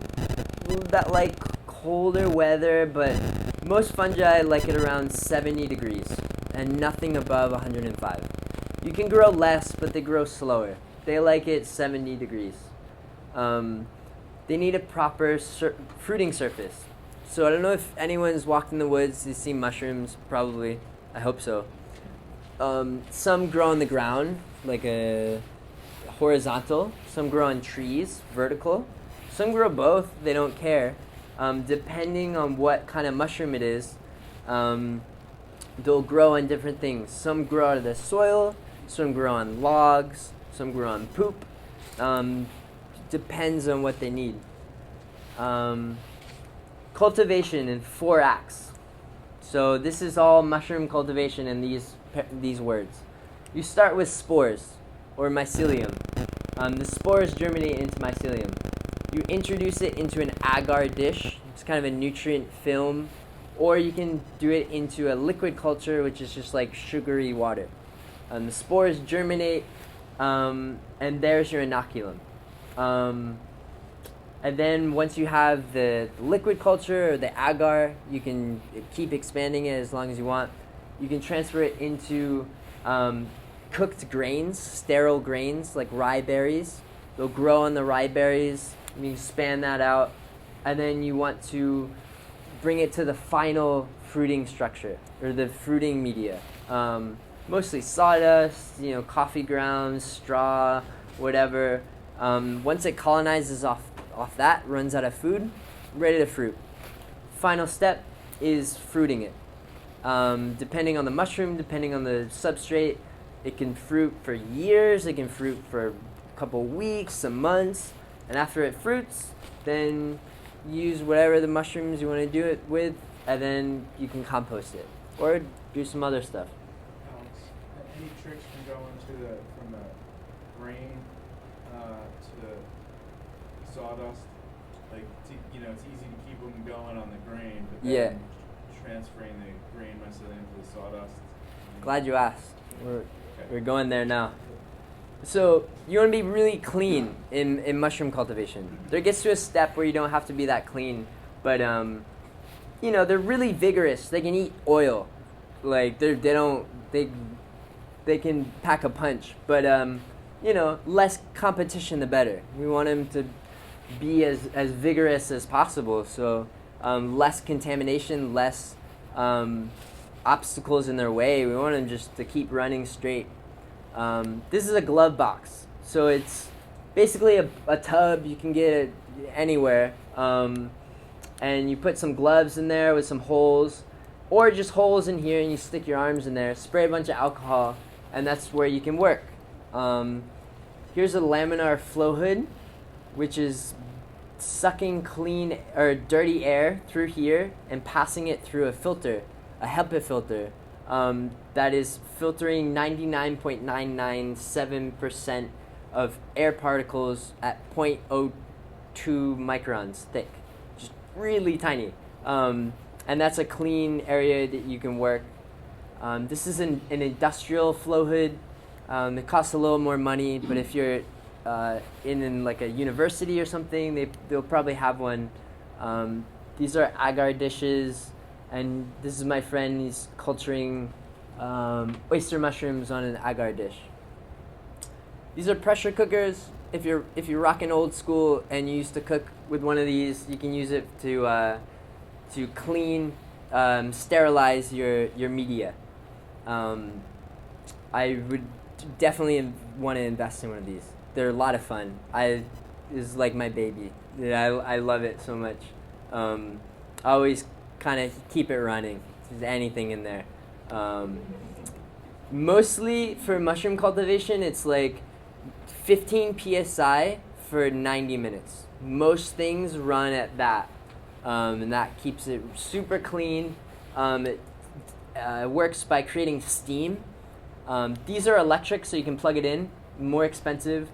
that like colder weather, but most fungi like it around 70 degrees and nothing above 105. You can grow less, but they grow slower. They like it 70 degrees. They need a proper fruiting surface. So I don't know if anyone's walked in the woods, you've seen mushrooms, probably. I hope so. Some grow on the ground, like a horizontal. Some grow on trees, vertical. Some grow both, they don't care. Depending on what kind of mushroom it is, they'll grow on different things. Some grow out of the soil, some grow on logs, some grow on poop. Depends on what they need. Cultivation in 4 acts. So this is all mushroom cultivation in these words. You start with spores, or mycelium. The spores germinate into mycelium. You introduce it into an agar dish. It's kind of a nutrient film. Or you can do it into a liquid culture, which is just like sugary water. The spores germinate, and there's your inoculum. And then once you have the liquid culture or the agar, you can keep expanding it as long as you want. You can transfer it into cooked grains, sterile grains like rye berries. They'll grow on the rye berries. You can span that out. And then you want to bring it to the final fruiting structure or the fruiting media. Mostly sawdust, coffee grounds, straw, whatever. Once it colonizes off that, runs out of food, ready to fruit. Final step is fruiting it. Depending on the mushroom, depending on the substrate, it can fruit for years, it can fruit for a couple weeks, some months, and after it fruits, then use whatever the mushrooms you want to do it with, and then you can compost it or do some other stuff. Alex, any tricks from going from the grain to sawdust? Like, it's easy to keep them going on the grain, but then transferring the grain mycelium to the sawdust. Glad you asked. We're going there now. So you want to be really clean in mushroom cultivation. There gets to a step where you don't have to be that clean, but they're really vigorous. They can eat oil, like they can pack a punch. But less competition the better. We want them to be as vigorous as possible. So less contamination, less obstacles in their way. We want them just to keep running straight. This is a glove box, so it's basically a tub you can get it anywhere, and you put some gloves in there with some holes, or just holes in here, and you stick your arms in there, spray a bunch of alcohol, and that's where you can work. Here's a laminar flow hood, which is sucking clean or dirty air through here and passing it through a filter, a HEPA filter. That is filtering 99.997% of air particles at 0.02 microns thick, just really tiny. And that's a clean area that you can work. This is an industrial flow hood. It costs a little more money, but if you're in like a university or something, they'll probably have one. These are agar dishes. And this is my friend. He's culturing oyster mushrooms on an agar dish. These are pressure cookers. If you're rocking old school and you used to cook with one of these, you can use it to clean, sterilize your media. I would definitely want to invest in one of these. They're a lot of fun. This is like my baby. Yeah, I love it so much. I always kind of keep it running. If there's anything in there. Mostly for mushroom cultivation, it's like 15 psi for 90 minutes. Most things run at that, and that keeps it super clean. It works by creating steam. These are electric, so you can plug it in. More expensive.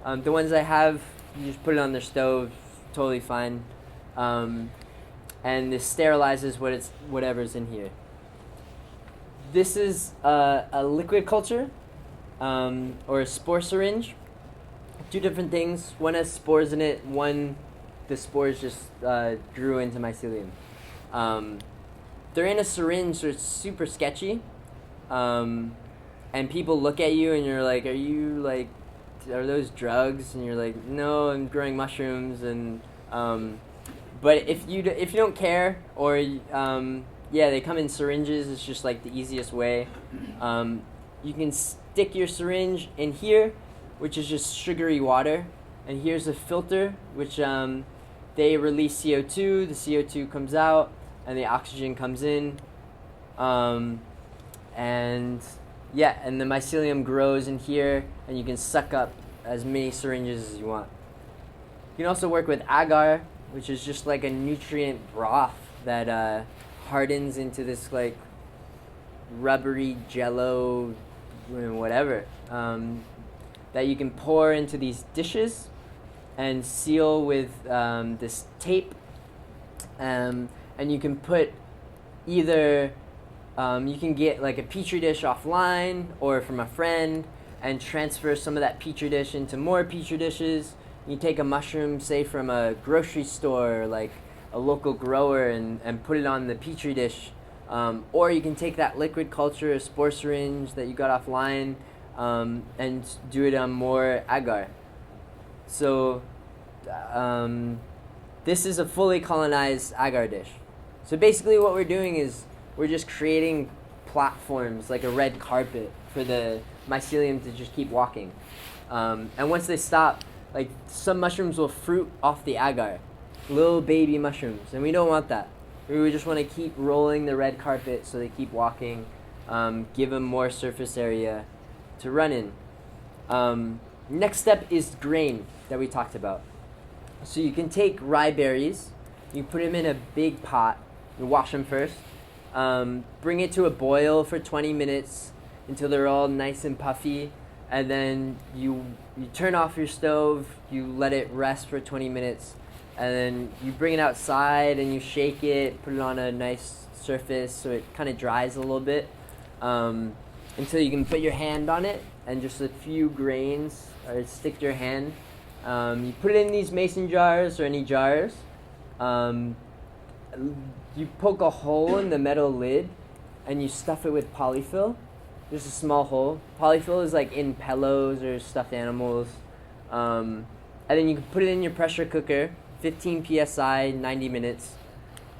The ones I have, you just put it on their stove, totally fine. And this sterilizes whatever's in here. This is a liquid culture, or a spore syringe. Two different things. One has spores in it. One, the spores just grew into mycelium. They're in a syringe, so it's super sketchy. And people look at you and you're like, are those drugs? And you're like, no, I'm growing mushrooms. And but if you don't care, or they come in syringes. It's just like the easiest way. You can stick your syringe in here, which is just sugary water, and here's a filter, which they release CO2. The CO2 comes out, and the oxygen comes in, and the mycelium grows in here, and you can suck up as many syringes as you want. You can also work with agar, which is just like a nutrient broth that hardens into this like rubbery jello, whatever, that you can pour into these dishes and seal with this tape, and you can put either you can get like a petri dish offline or from a friend and transfer some of that petri dish into more petri dishes. You take a mushroom, say from a grocery store, like a local grower, and put it on the petri dish. Or you can take that liquid culture, a spore syringe that you got offline, and do it on more agar. So this is a fully colonized agar dish. So basically what we're doing is we're just creating platforms, like a red carpet, for the mycelium to just keep walking. And once they stop, like some mushrooms will fruit off the agar, little baby mushrooms, and we don't want that. We just want to keep rolling the red carpet so they keep walking, give them more surface area to run in. Next step is grain that we talked about. So you can take rye berries, you put them in a big pot, you wash them first, bring it to a boil for 20 minutes until they're all nice and puffy, and then you turn off your stove, you let it rest for 20 minutes, and then you bring it outside and you shake it, put it on a nice surface so it kind of dries a little bit, until you can put your hand on it and just a few grains or stick to your hand. You put it in these mason jars or any jars. You poke a hole in the metal lid and you stuff it with polyfill. Just a small hole. Polyfill is like in pillows or stuffed animals. And then you can put it in your pressure cooker, 15 psi, 90 minutes.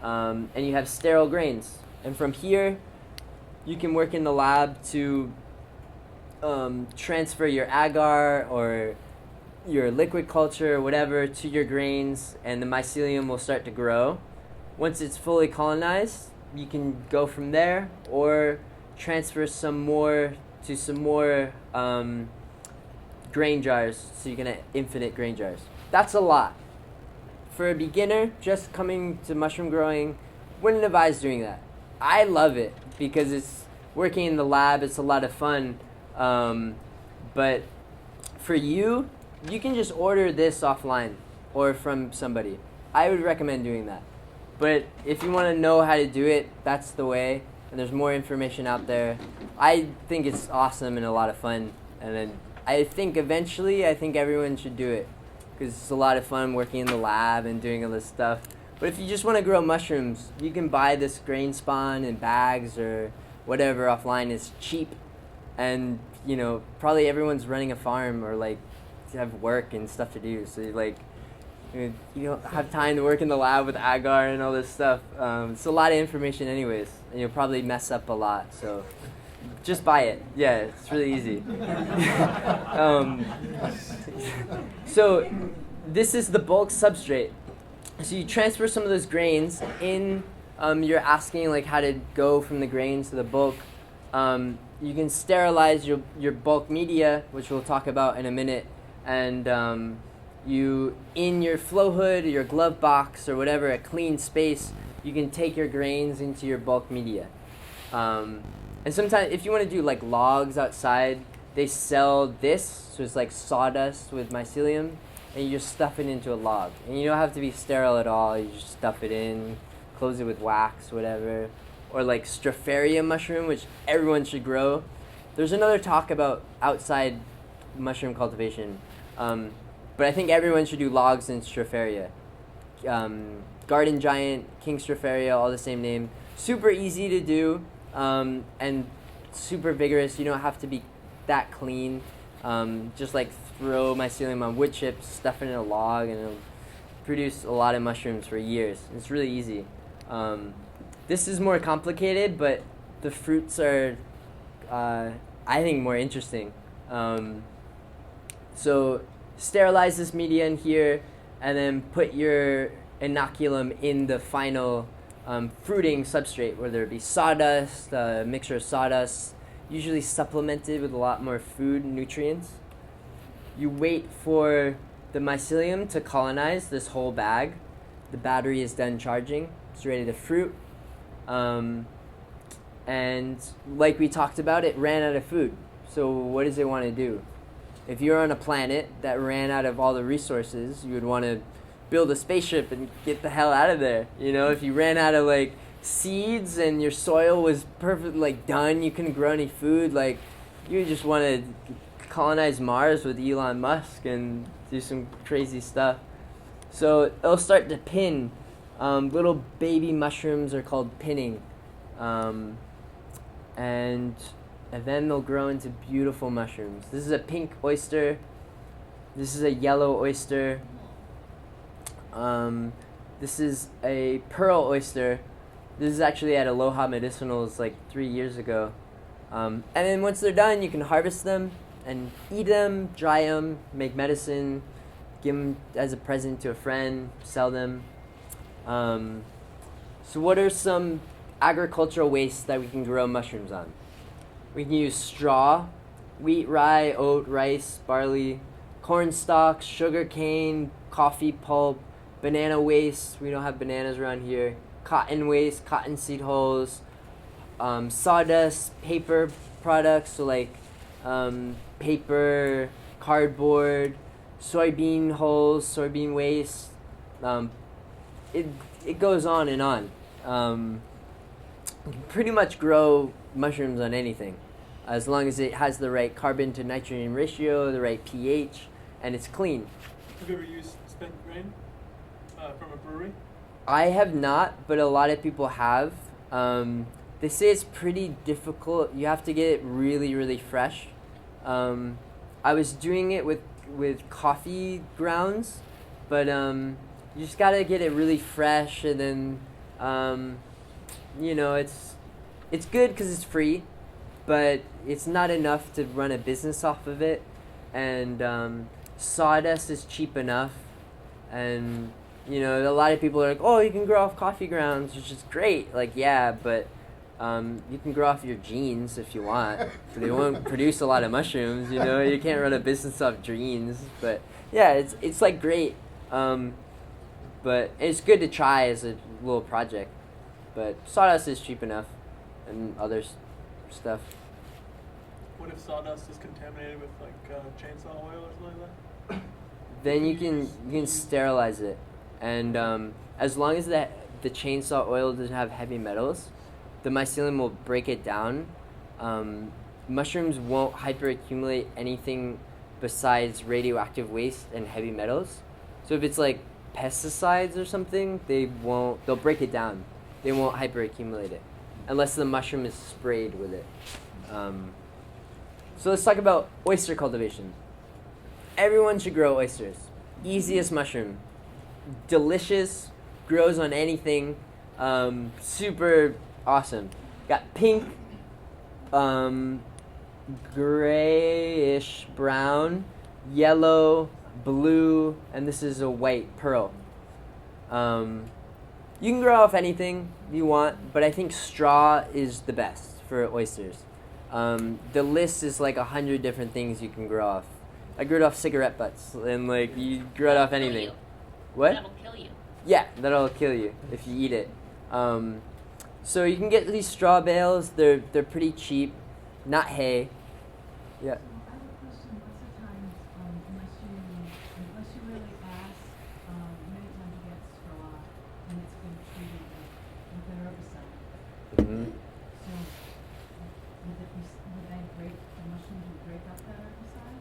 And you have sterile grains. And from here, you can work in the lab to transfer your agar or your liquid culture, whatever, to your grains, and the mycelium will start to grow. Once it's fully colonized, you can go from there or transfer some more grain jars, so you can have infinite grain jars. That's a lot. For a beginner just coming to mushroom growing, wouldn't advise doing that. I love it because it's working in the lab, it's a lot of fun. But for you, you can just order this offline or from somebody. I would recommend doing that. But if you want to know how to do it, that's the way. And there's more information out there. I think it's awesome and a lot of fun. And then I think eventually, everyone should do it. Because it's a lot of fun working in the lab and doing all this stuff. But if you just want to grow mushrooms, you can buy this grain spawn in bags or whatever offline. It's cheap. And, probably everyone's running a farm or, have work and stuff to do. So, you don't have time to work in the lab with agar and all this stuff. It's a lot of information anyways. And you'll probably mess up a lot. So just buy it. Yeah, it's really easy. So this is the bulk substrate. So you transfer some of those grains in. You're asking how to go from the grains to the bulk. You can sterilize your bulk media, which we'll talk about in a minute. And you, in your flow hood, or your glove box, or whatever, a clean space, you can take your grains into your bulk media. And sometimes, if you want to do logs outside, they sell this, so it's like sawdust with mycelium, and you just stuff it into a log. And you don't have to be sterile at all, you just stuff it in, close it with wax, whatever. Or Stropharia mushroom, which everyone should grow. There's another talk about outside mushroom cultivation. But I think everyone should do logs in Stropharia. Garden Giant, King Stropharia, all the same name. Super easy to do, and super vigorous. You don't have to be that clean. Just throw mycelium on wood chips, stuff it in a log, and it'll produce a lot of mushrooms for years. It's really easy. This is more complicated, but the fruits are, I think, more interesting. So sterilize this media in here, and then put your inoculum in the final fruiting substrate, whether it be sawdust, a mixture of sawdust, usually supplemented with a lot more food and nutrients. You wait for the mycelium to colonize this whole bag. The battery is done charging. It's ready to fruit. And like we talked about, it ran out of food. So what does it want to do? If you're on a planet that ran out of all the resources, you would want to build a spaceship and get the hell out of there. If you ran out of seeds and your soil was perfect, done, you couldn't grow any food, you just want to colonize Mars with Elon Musk and do some crazy stuff. So it'll start to pin. Little baby mushrooms are called pinning. And then they'll grow into beautiful mushrooms. This is a pink oyster. This is a yellow oyster. This is a pearl oyster. This is actually at Aloha Medicinals 3 years ago. And then once they're done, you can harvest them and eat them, dry them, make medicine, give them as a present to a friend, sell them. So what are some agricultural wastes that we can grow mushrooms on? We can use straw, wheat, rye, oat, rice, barley, corn stalks, sugar cane, coffee pulp, banana waste. We don't have bananas around here. Cotton waste, cotton seed hulls, sawdust, paper products, so like paper, cardboard, soybean hulls, soybean waste. It goes on and on. You can pretty much grow mushrooms on anything, as long as it has the right carbon to nitrogen ratio, the right pH, and it's clean. Have you ever used spent grain from a brewery? I have not, but a lot of people have. They say it's pretty difficult. You have to get it really, really fresh. I was doing it with coffee grounds, but you just gotta get it really fresh, and then it's good because it's free, but it's not enough to run a business off of it. And sawdust is cheap enough, and a lot of people are like, oh, you can grow off coffee grounds, which is great. Like, yeah, but you can grow off your genes if you want. They won't produce a lot of mushrooms, you can't run a business off genes. But yeah, it's like great. But it's good to try as a little project. But sawdust is cheap enough, and other stuff. What if sawdust is contaminated with like chainsaw oil or something like that? Then you can sterilize it, and as long as the chainsaw oil doesn't have heavy metals, the mycelium will break it down. Mushrooms won't hyperaccumulate anything besides radioactive waste and heavy metals. So if it's like pesticides or something, they'll break it down. They won't hyperaccumulate it unless the mushroom is sprayed with it. So let's talk about oyster cultivation. Everyone should grow oysters. Easiest mushroom. Delicious, grows on anything, super awesome. Got pink, grayish brown, yellow, blue, and this is a white pearl. You can grow off anything you want, but I think straw is the best for oysters. The list is like 100 different things you can grow off. I grew it off cigarette butts, and you grow it off anything. You. What? That'll kill you. Yeah, that'll kill you if you eat it. So you can get these straw bales. They're pretty cheap, not hay. Yeah. I have a question. Lots of times, unless you really ask, many times you get straw and it's been treated with an herbicide. Mm-hmm. So would that break the mushrooms would break up that herbicide?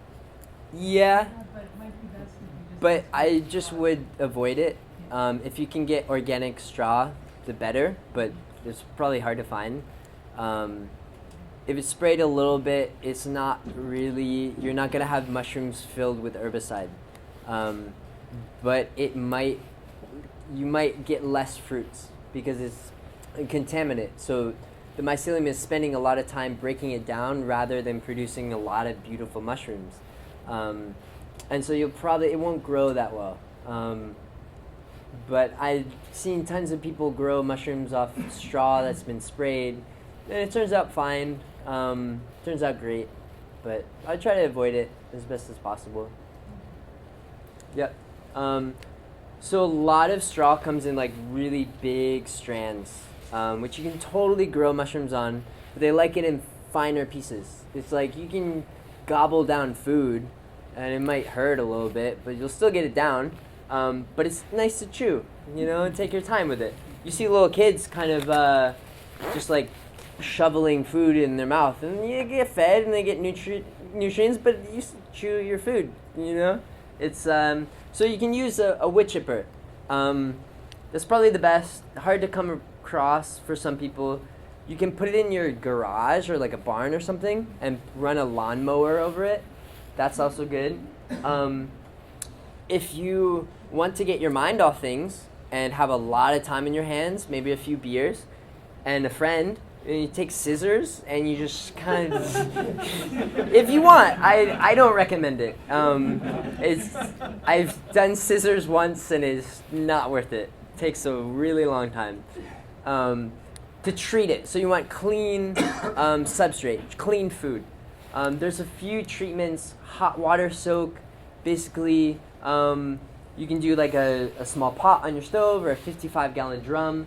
Yeah, But it might be best if you just. but I just would avoid it. If you can get organic straw, the better, but it's probably hard to find. If it's sprayed a little bit, it's not really, you're not going to have mushrooms filled with herbicide. But you might get less fruits because it's a contaminant. So the mycelium is spending a lot of time breaking it down rather than producing a lot of beautiful mushrooms. And so it won't grow that well. But I've seen tons of people grow mushrooms off straw that's been sprayed, and it turns out fine. Turns out great, but I try to avoid it as best as possible. Yep. So a lot of straw comes in really big strands, which you can totally grow mushrooms on, but they like it in finer pieces. It's you can gobble down food, and it might hurt a little bit, but you'll still get it down. But it's nice to chew, and take your time with it. You see little kids kind of just shoveling food in their mouth, and you get fed and they get nutrients, but you chew your food, It's so you can use a wood chipper. That's probably the best. Hard to come across for some people. You can put it in your garage or a barn or something and run a lawnmower over it. That's also good. If you want to get your mind off things and have a lot of time in your hands, maybe a few beers, and a friend, and you take scissors and you just kind of, if you want, I don't recommend it. I've done scissors once and it's not worth it. It takes a really long time. to treat it. So you want clean substrate, clean food. There's a few treatments, hot water soak. Basically, you can do like a small pot on your stove or a 55-gallon drum.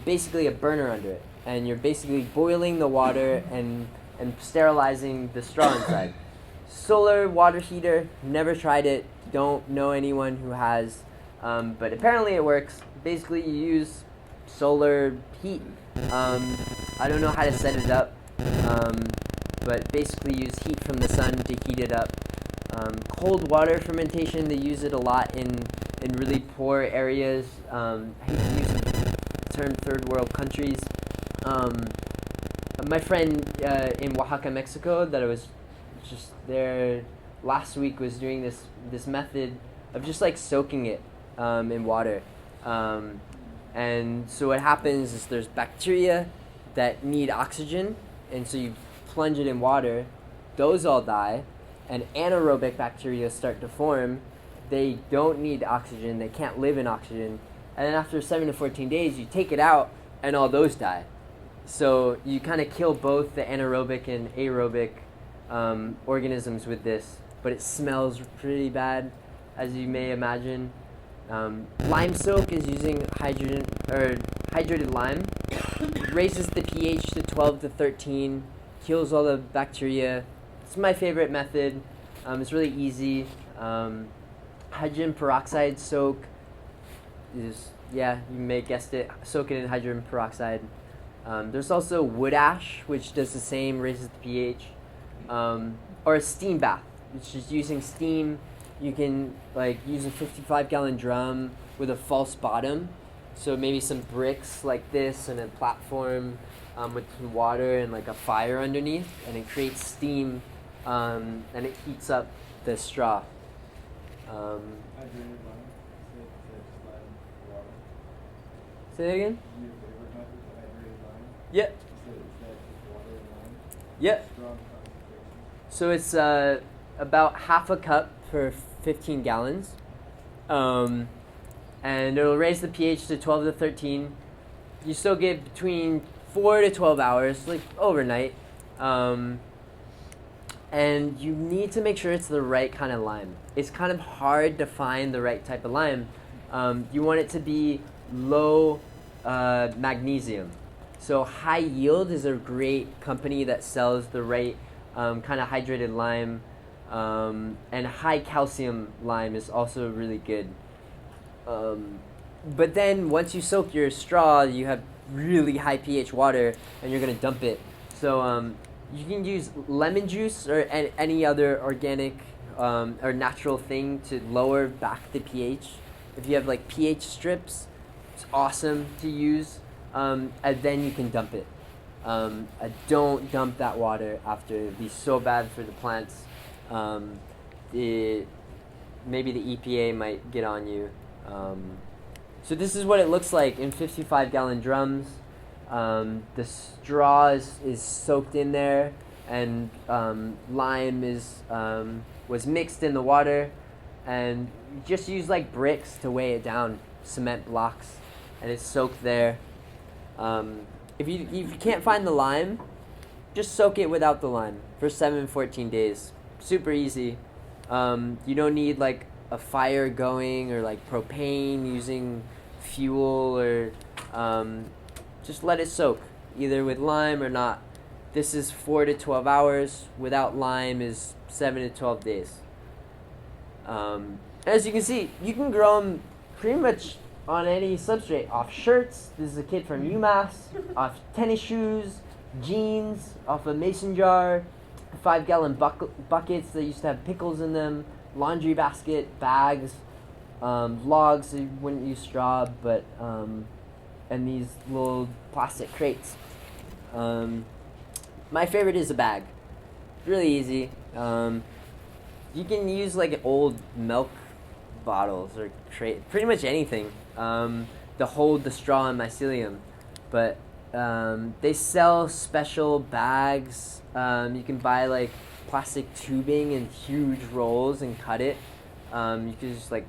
Basically a burner under it. And you're basically boiling the water and sterilizing the straw inside. Solar water heater, never tried it. Don't know anyone who has. But apparently it works. Basically, you use solar heat. I don't know how to set it up, but basically use heat from the sun to heat it up. Cold water fermentation, they use it a lot in really poor areas. I hate to use the term third world countries. My friend in Oaxaca, Mexico, that I was just there last week, was doing this method of just like soaking it in water. And so what happens is there's bacteria that need oxygen, and so you plunge it in water, those all die, and anaerobic bacteria start to form. They don't need oxygen, they can't live in oxygen, and then after 7 to 14 days you take it out and all those die. So you kind of kill both the anaerobic and aerobic organisms with this, but it smells pretty bad, as you may imagine. Lime soak is using hydrated lime. Raises the pH to 12 to 13, kills all the bacteria. It's my favorite method. It's really easy. Hydrogen peroxide soak is, yeah, you may have guessed it, soak it in hydrogen peroxide. There's also wood ash, which does the same, raises the pH. Or a steam bath, which is using steam. You can like use a 55-gallon drum with a false bottom, so maybe some bricks like this and a platform with some water and like a fire underneath, and it creates steam, and it heats up the straw. Hydrated lime. Just lime water. Say that again? Your favorite method, the hydrated lime? Yeah. Is that just water and lime? Yeah. Strong concentration. So it's about half a cup for 15 gallons. And it'll raise the pH to 12 to 13. You still get between 4 to 12 hours, like overnight. And you need to make sure it's the right kind of lime. It's kind of hard to find the right type of lime. You want it to be low magnesium. So High Yield is a great company that sells the right kind of hydrated lime. And high calcium lime is also really good. But then once you soak your straw, you have really high pH water, and you're going to dump it. So you can use lemon juice or any other organic or natural thing to lower back the pH. If you have like pH strips, it's awesome to use, and then you can dump it. Don't dump that water after. It'd be so bad for the plants. Maybe the EPA might get on you. So this is what it looks like in 55-gallon drums. The straw is soaked in there, and lime was mixed in the water, and you just use like bricks to weigh it down, cement blocks, and it's soaked there. If you can't find the lime, just soak it without the lime for 7 to 14 days. Super easy. You don't need like a fire going or like propane using fuel, or just let it soak either with lime or not. This is 4 to 12 hours. Without lime is 7 to 12 days. As you can see, you can grow them pretty much on any substrate. Off shirts. This is a kid from UMass. Off tennis shoes, jeans, off a mason jar. 5-gallon buckets that used to have pickles in them, laundry basket, bags, logs, so you wouldn't use straw, but and these little plastic crates. My favorite is a bag. Really easy. You can use like old milk bottles or crate, pretty much anything to hold the straw and mycelium, but they sell special bags. You can buy like plastic tubing in huge rolls and cut it. You can just like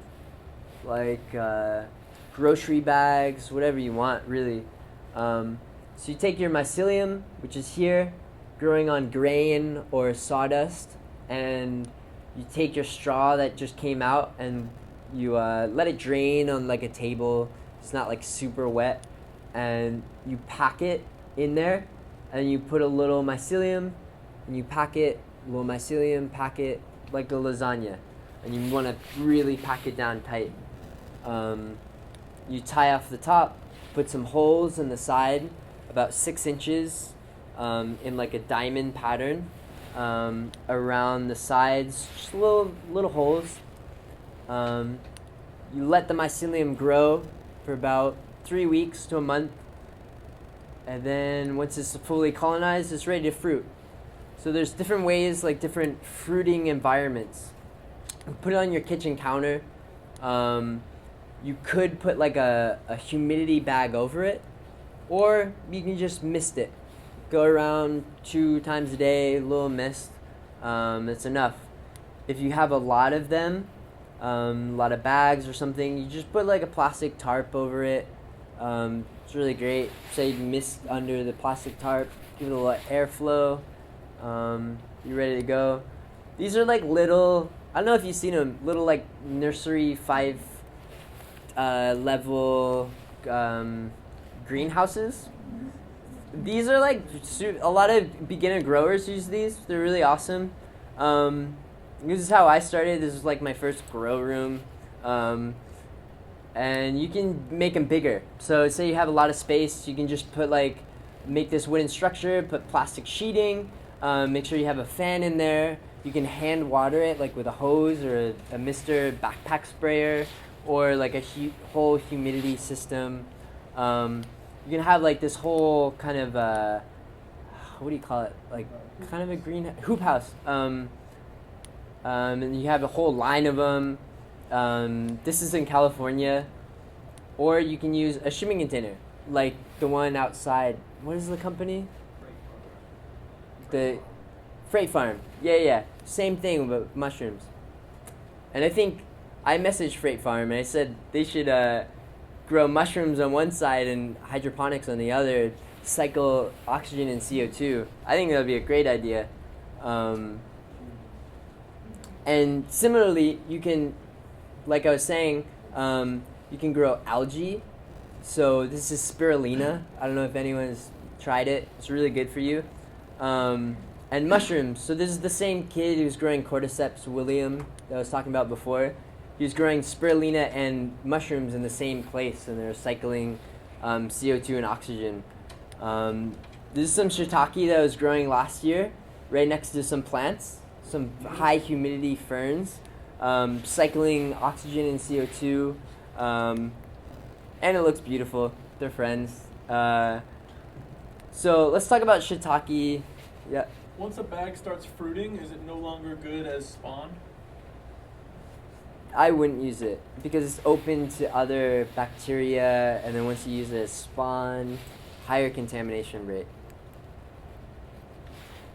grocery bags, whatever you want, really. So you take your mycelium, which is here, growing on grain or sawdust, and you take your straw that just came out and you let it drain on like a table. It's not like super wet, and you pack it in there, and you put a little mycelium, and you pack it, little mycelium, pack it like a lasagna, and you want to really pack it down tight. You tie off the top, put some holes in the side, about 6 inches, in like a diamond pattern, around the sides, just little holes. You let the mycelium grow for about 3 weeks to a month, and then once it's fully colonized, it's ready to fruit. So there's different ways, like different fruiting environments. You put it on your kitchen counter. You could put like a humidity bag over it, or you can just mist it. Go around 2 times a day, a little mist. It's enough. If you have a lot of them, a lot of bags or something, you just put like a plastic tarp over it. It's really great. Say mist under the plastic tarp, give it a little airflow. You're ready to go. These are like little, I don't know if you've seen them, little like nursery 5 level greenhouses. These are like, a lot of beginner growers use these. They're really awesome. This is how I started. This is like my first grow room. And you can make them bigger. So say you have a lot of space, you can just put make this wooden structure, put plastic sheeting, make sure you have a fan in there. You can hand water it like with a hose or a mister backpack sprayer, or like a whole humidity system. You can have like this whole kind of, what do you call it? Like kind of a green hoop house. And you have a whole line of them. This is in California. Or you can use a shipping container, like the one outside. What is the company? The Freight Farm. Yeah. Same thing with mushrooms. And I think I messaged Freight Farm and I said they should grow mushrooms on one side and hydroponics on the other, cycle oxygen and CO2. I think that would be a great idea. And similarly, you can, like I was saying, you can grow algae. So this is spirulina. I don't know if anyone's tried it. It's really good for you. And mushrooms. So this is the same kid who's growing Cordyceps William that I was talking about before. He was growing spirulina and mushrooms in the same place, and they're cycling CO2 and oxygen. This is some shiitake that I was growing last year, right next to some plants, some high humidity ferns, cycling oxygen and CO2, and it looks beautiful. They're friends. So let's talk about shiitake. Yeah. Once a bag starts fruiting, is it no longer good as spawn? I wouldn't use it because it's open to other bacteria, and then once you use it as spawn, higher contamination rate.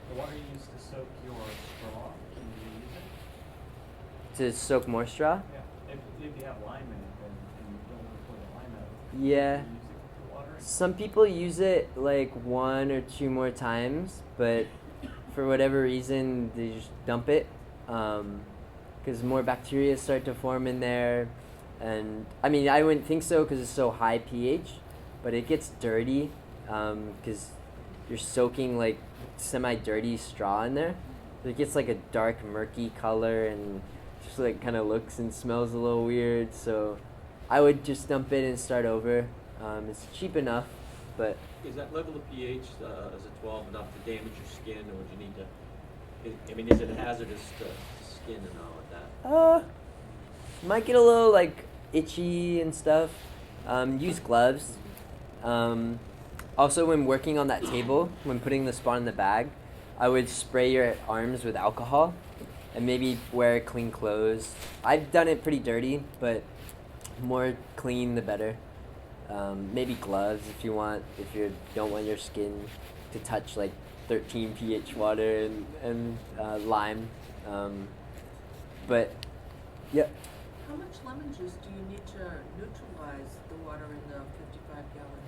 The water you use to soak your straw, can you use it? To soak more straw? Yeah. If you have lime in it, then and you don't want to pour the lime out, Yeah. can you use it with the water? Some people use it like 1 or 2 more times, but for whatever reason, they just dump it. Because more bacteria start to form in there. And I mean, I wouldn't think so because it's so high pH, but it gets dirty because you're soaking like semi-dirty straw in there. So it gets like a dark, murky color and just like kind of looks and smells a little weird. So I would just dump it and start over. It's cheap enough, but Is that level of pH, is it 12 enough to damage your skin, or would you need to, is it hazardous to skin and all of that? might get a little like itchy and stuff. Use gloves. Also, when working on that table, when putting the spawn in the bag, I would spray your arms with alcohol and maybe wear clean clothes. I've done it pretty dirty, but more clean the better. Maybe gloves if you want, if you don't want your skin to touch like 13 pH water and lime. But yeah. How much lemon juice do you need to neutralize the water in the 55-gallon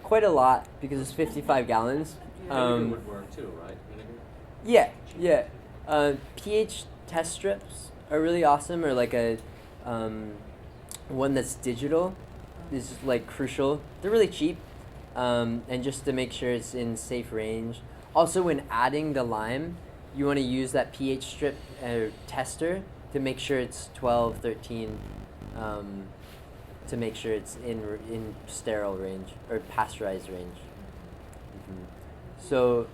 quite a lot because it's 55 gallons. Vinegar would work too, right? Vinegar? Yeah. pH test strips are really awesome, or like a one that's digital is like crucial. They're really cheap, and just to make sure it's in safe range. Also, when adding the lime, you want to use that pH strip tester to make sure it's 12, 13, to make sure it's in sterile range or pasteurized range. So,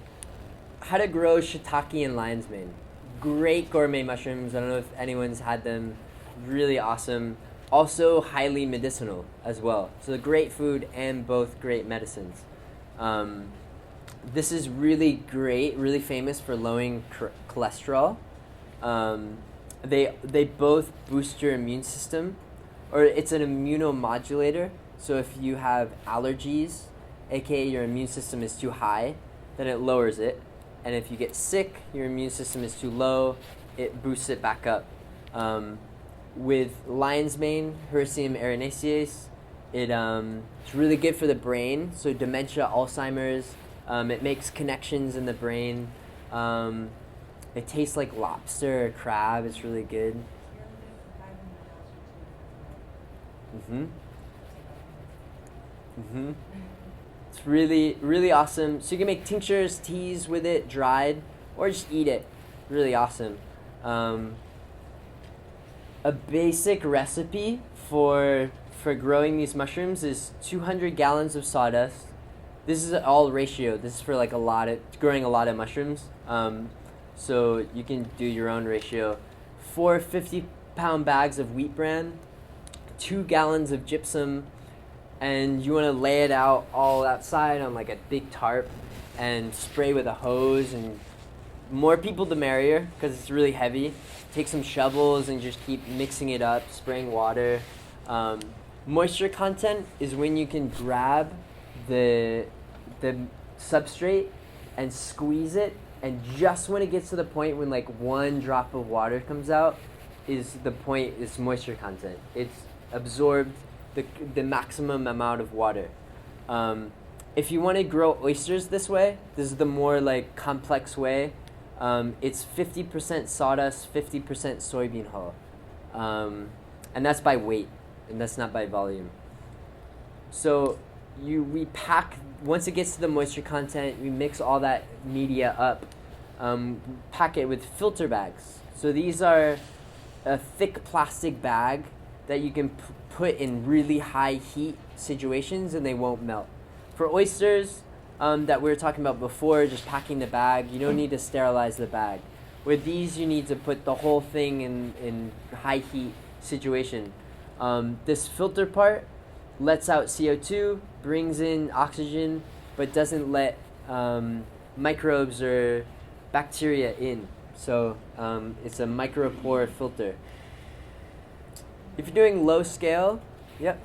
how to grow Shiitake and Lionsmane. Great gourmet mushrooms. I don't know if anyone's had them. Really awesome. Also highly medicinal as well. So great food and both great medicines. This is really great, really famous for lowering cholesterol. They both boost your immune system, or it's an immunomodulator. So if you have allergies, aka your immune system is too high, then it lowers it. And if you get sick, your immune system is too low, it boosts it back up. With lion's mane, Hericium erinaceus, it's really good for the brain. So dementia, Alzheimer's, it makes connections in the brain. It tastes like lobster or crab. It's really good. It's really, really awesome. So you can make tinctures, teas with it, dried, or just eat it. Really awesome. A basic recipe for growing these mushrooms is 200 gallons of sawdust. This is all ratio. This is for like growing a lot of mushrooms. So you can do your own ratio. 4 50-pound bags of wheat bran, 2 gallons of gypsum, and you want to lay it out all outside on like a big tarp and spray with a hose, and more people the merrier because it's really heavy. Take some shovels and just keep mixing it up, spraying water. Moisture content is when you can grab the substrate and squeeze it, and just when it gets to the point when like 1 drop of water comes out is moisture content. It's absorbed the maximum amount of water. If you want to grow oysters this way, this is the more like complex way. It's 50% sawdust, 50% soybean hull, and that's by weight, and that's not by volume. So we pack, once it gets to the moisture content, we mix all that media up, pack it with filter bags. So these are a thick plastic bag that you can put in really high heat situations and they won't melt. For oysters, that we were talking about before, just packing the bag, you don't need to sterilize the bag. With these, you need to put the whole thing in high heat situation. This filter part lets out CO2, brings in oxygen, but doesn't let microbes or bacteria in. So it's a micropore filter. If you're doing low scale, yep.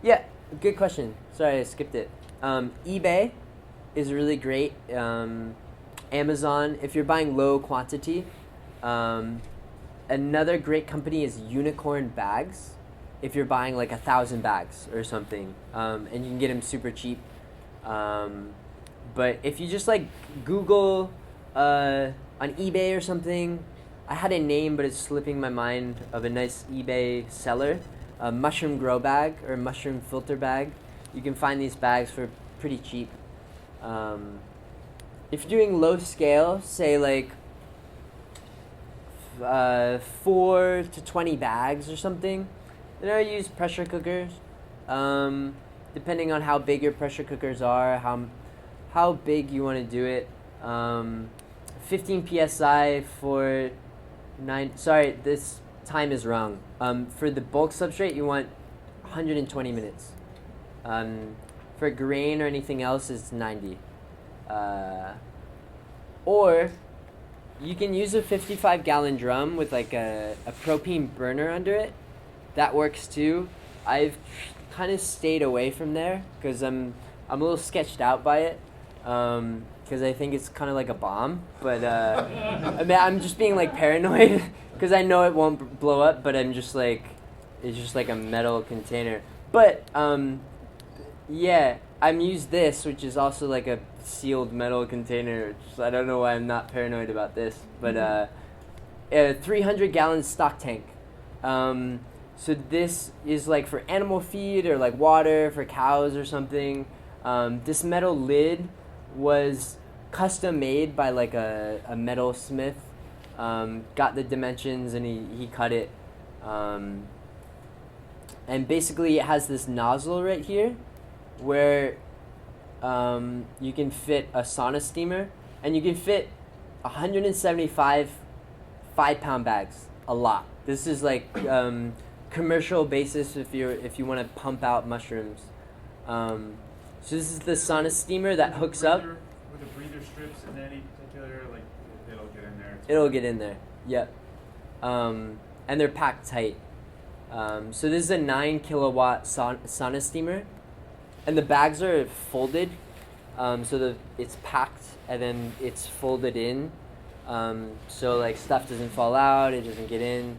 Yeah, good question. Sorry, I skipped it. eBay is really great. Amazon, if you're buying low quantity. Another great company is Unicorn Bags. If you're buying like 1,000 bags or something, and you can get them super cheap. But if you just like Google on eBay or something, I had a name but it's slipping my mind, of a nice eBay seller, a mushroom grow bag or mushroom filter bag. You can find these bags for pretty cheap. If you're doing low scale, say like 4 to 20 bags or something, then I use pressure cookers. Depending on how big your pressure cookers are, how big you want to do it. 15 psi for 9. Sorry, this time is wrong. For the bulk substrate, you want 120 minutes. For grain or anything else, it's 90. Or you can use a 55-gallon drum with like a propane burner under it. That works too. I've kind of stayed away from there because I'm a little sketched out by it. Because I think it's kind of like a bomb. But I mean, I'm just being like paranoid because I know it won't blow up. But I'm just like, it's just like a metal container. But Yeah, I'm used this, which is also like a sealed metal container. Which I don't know why I'm not paranoid about this, but a 300-gallon stock tank. So this is like for animal feed or like water for cows or something. This metal lid was custom made by like a metal smith. Got the dimensions and he cut it. And basically it has this nozzle right here where you can fit a sauna steamer, and you can fit 175 5-pound bags. A lot. This is like commercial basis if you want to pump out mushrooms. So this is the sauna steamer that hooks up. With the breather strips in any particular, like, it'll get in there. It'll get in there. Yep. And they're packed tight. So this is a 9-kilowatt sauna steamer, and the bags are folded. So it's packed and then it's folded in. So like stuff doesn't fall out, it doesn't get in.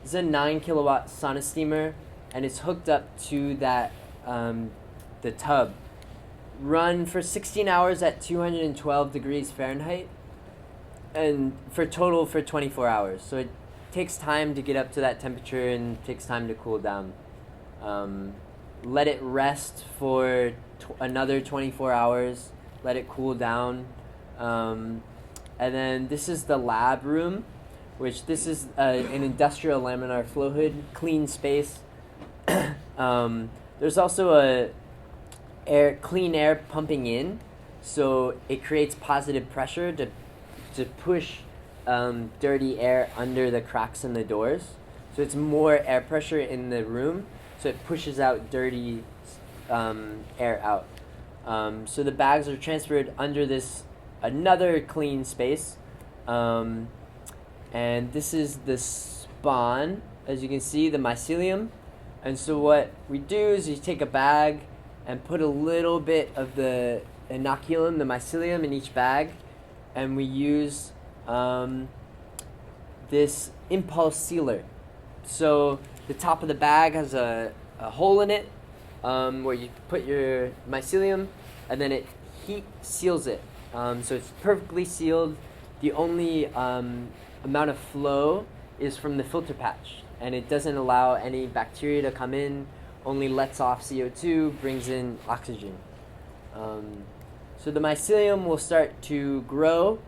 It's a 9-kilowatt sauna steamer, and it's hooked up to that the tub. Run for 16 hours at 212 degrees Fahrenheit, and for 24 hours. So it takes time to get up to that temperature and takes time to cool down. Let it rest for another 24 hours. Let it cool down. And then this is the lab room, which this is an industrial laminar flow hood, clean space. There's also clean air pumping in, so it creates positive pressure to push dirty air under the cracks in the doors. So it's more air pressure in the room, so it pushes out dirty air out. So the bags are transferred under this another clean space. And this is the spawn, as you can see, the mycelium. And so what we do is you take a bag and put a little bit of the inoculum, the mycelium, in each bag, and we use this impulse sealer. So the top of the bag has a hole in it where you put your mycelium, and then it heat seals it. So it's perfectly sealed. The only amount of flow is from the filter patch, and it doesn't allow any bacteria to come in, only lets off CO2, brings in oxygen. So the mycelium will start to grow,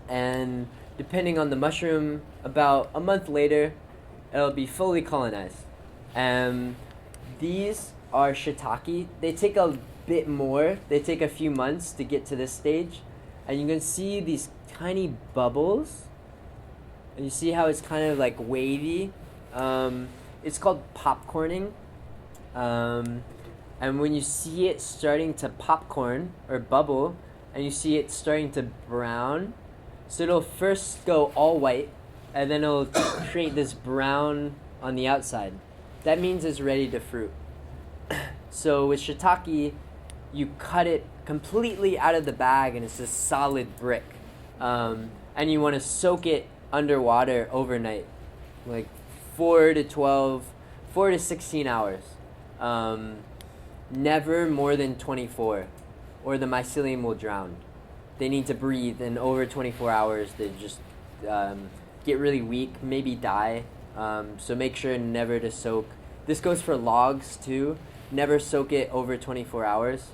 and depending on the mushroom, about a month later, it'll be fully colonized. These are shiitake. They take a bit more. They take a few months to get to this stage. And you can see these tiny bubbles. And you see how it's kind of like wavy. It's called popcorning. And when you see it starting to popcorn or bubble, and you see it starting to brown, so it'll first go all white, and then it'll create this brown on the outside. That means it's ready to fruit. So with shiitake, you cut it completely out of the bag, and it's a solid brick. And you want to soak it underwater overnight, like 4 to 16 hours. Never more than 24, or the mycelium will drown. They need to breathe, and over 24 hours, they just get really weak, maybe die. So make sure never to soak. This goes for logs too. Never soak it over 24 hours.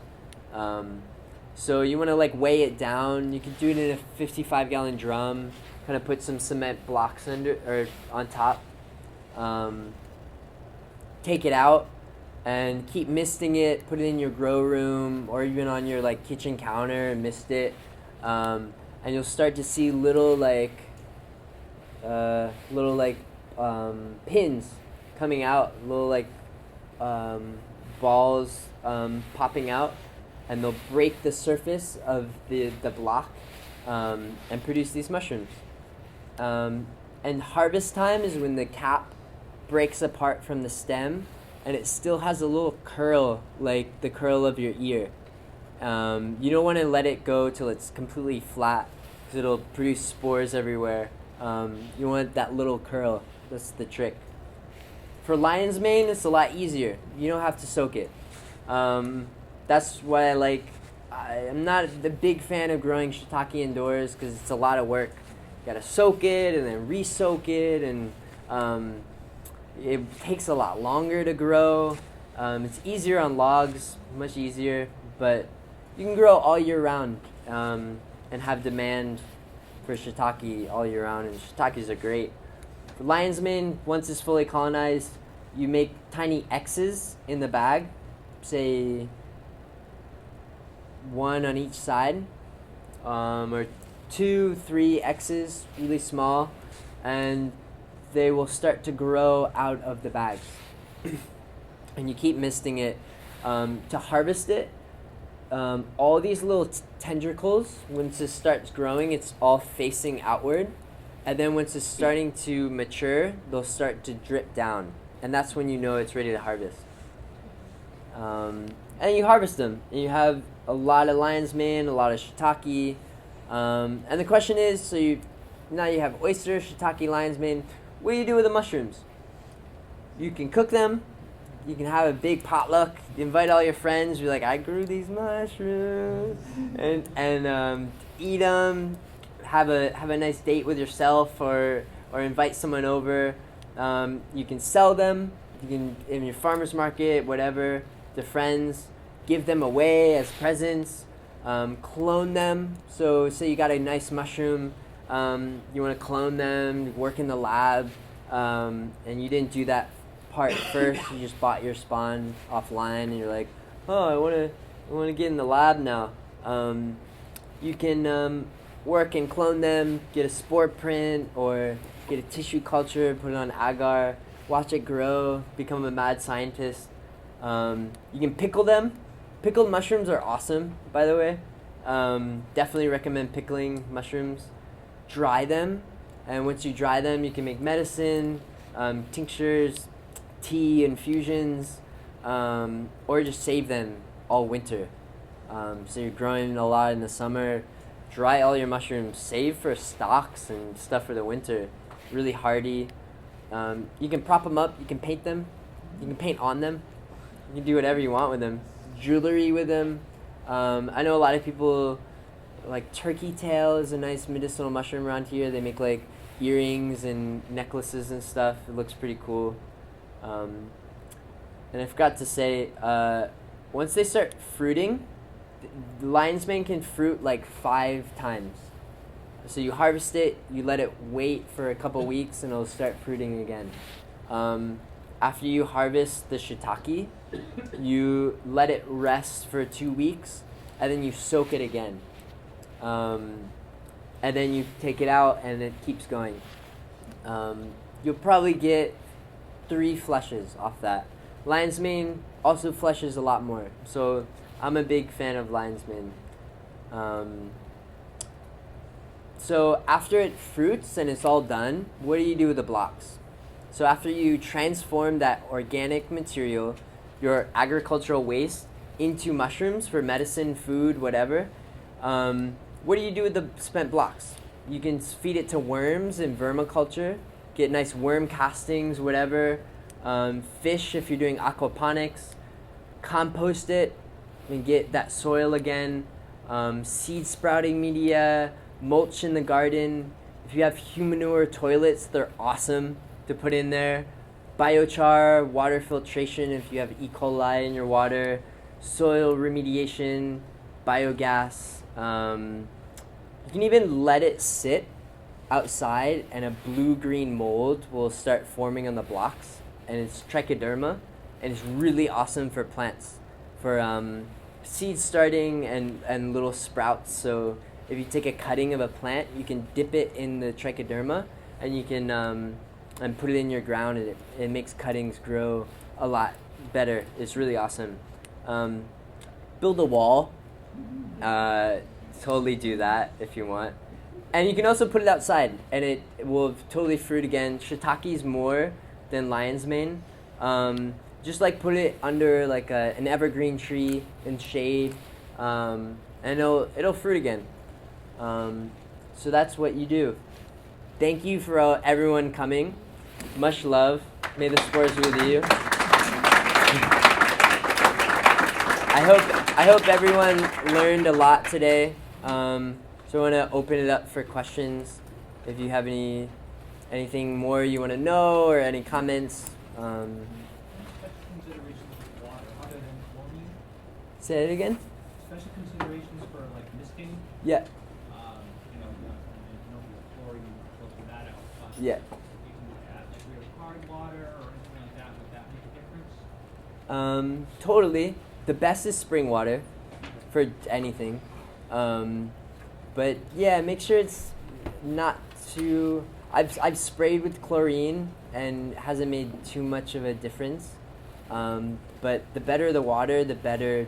So you want to like weigh it down. You can do it in a 55-gallon drum. Kind of put some cement blocks under or on top. Take it out and keep misting it. Put it in your grow room or even on your like kitchen counter and mist it. And you'll start to see little pins coming out, little balls popping out, and they'll break the surface of the block and produce these mushrooms. And harvest time is when the cap breaks apart from the stem and it still has a little curl, like the curl of your ear. You don't want to let it go till it's completely flat because it'll produce spores everywhere. You want that little curl. That's the trick. For lion's mane, it's a lot easier. You don't have to soak it. That's what I like. I'm not the big fan of growing shiitake indoors because it's a lot of work. You gotta soak it and then re-soak it, and it takes a lot longer to grow. It's easier on logs, much easier, but you can grow all year round and have demand for shiitake all year round, and shiitakes are great. For lion's mane, once it's fully colonized, you make tiny X's in the bag, say 1 on each side, or 2, 3 X's, really small, and they will start to grow out of the bags. And you keep misting it. To harvest it, all these little tendricles, once it starts growing, it's all facing outward. And then once it's starting to mature, they'll start to drip down. And that's when you know it's ready to harvest. And you harvest them. And you have a lot of lion's mane, a lot of shiitake. And the question is, so now you have oyster, shiitake, lion's mane. What do you do with the mushrooms? You can cook them. You can have a big potluck. Invite all your friends. Be like, I grew these mushrooms, and eat them. Have a nice date with yourself, or invite someone over. You can sell them. You can in your farmer's market, whatever, to friends. Give them away as presents. Clone them. So say you got a nice mushroom. You want to clone them. Work in the lab, and you didn't do that part first. You just bought your spawn offline, and you're like, oh, I want to get in the lab now. You can work and clone them, get a spore print, or get a tissue culture, put it on agar, watch it grow, become a mad scientist. You can pickle them. Pickled mushrooms are awesome, by the way. Definitely recommend pickling mushrooms. Dry them, and once you dry them, you can make medicine, tinctures, tea, infusions, or just save them all winter. So you're growing a lot in the summer, dry all your mushrooms, save for stocks and stuff for the winter. Really hardy. You can prop them up, you can paint them, you can paint on them, you can do whatever you want with them. Jewelry with them. I know a lot of people like turkey tail is a nice medicinal mushroom around here. They make like earrings and necklaces and stuff. It looks pretty cool. And I forgot to say, once they start fruiting, the lion's mane can fruit like 5 times. So you harvest it, you let it wait for a couple weeks, and it'll start fruiting again. After you harvest the shiitake, you let it rest for 2 weeks, and then you soak it again. And then you take it out, and it keeps going. You'll probably get 3 flushes off that. Lion's mane also flushes a lot more, so I'm a big fan of lion's mane. So after it fruits and it's all done, what do you do with the blocks? So after you transform that organic material, your agricultural waste, into mushrooms for medicine, food, whatever, what do you do with the spent blocks? You can feed it to worms in vermiculture, get nice worm castings, whatever. Fish if you're doing aquaponics. Compost it and get that soil again. Seed sprouting media, mulch in the garden. If you have human manure toilets, they're awesome to put in there. Biochar, water filtration if you have E. coli in your water. Soil remediation, biogas. You can even let it sit outside, and a blue-green mold will start forming on the blocks, and it's trichoderma, and it's really awesome for plants, for seed starting and little sprouts. So if you take a cutting of a plant, you can dip it in the trichoderma, and you can and put it in your ground, and it makes cuttings grow a lot better. It's really awesome. Build a wall. Totally do that if you want. And you can also put it outside, and it will totally fruit again. Shiitake's more than lion's mane. Just like put it under like an evergreen tree in shade, and it'll fruit again. So that's what you do. Thank you for everyone coming. Much love. May the spores be with you. I hope everyone learned a lot today. So I want to open it up for questions. If you have anything more you want to know or any comments. Special considerations for water other than chlorine. Say it again. Special considerations for like misting. Yeah. Nobody's chlorine, filter that out. But Yeah. you can add like real hard water or anything like that. Would that make a difference? Totally. The best is spring water for anything. But yeah, make sure it's not too. I've sprayed with chlorine and it hasn't made too much of a difference. But the better the water, the better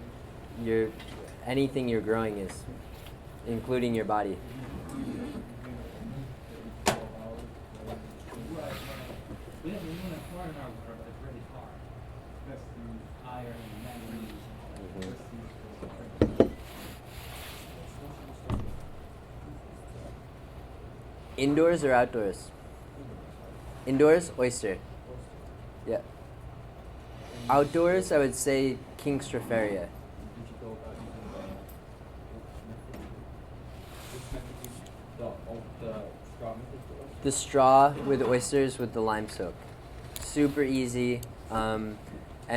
anything you're growing is, including your body. We have chlorine in our water, but it's really hard. That's the Iron and manganese and all that. Indoors or outdoors? Indoors, oyster. Yeah. Outdoors, I would say King Stropharia. The straw with oysters with the lime soak. Super easy. And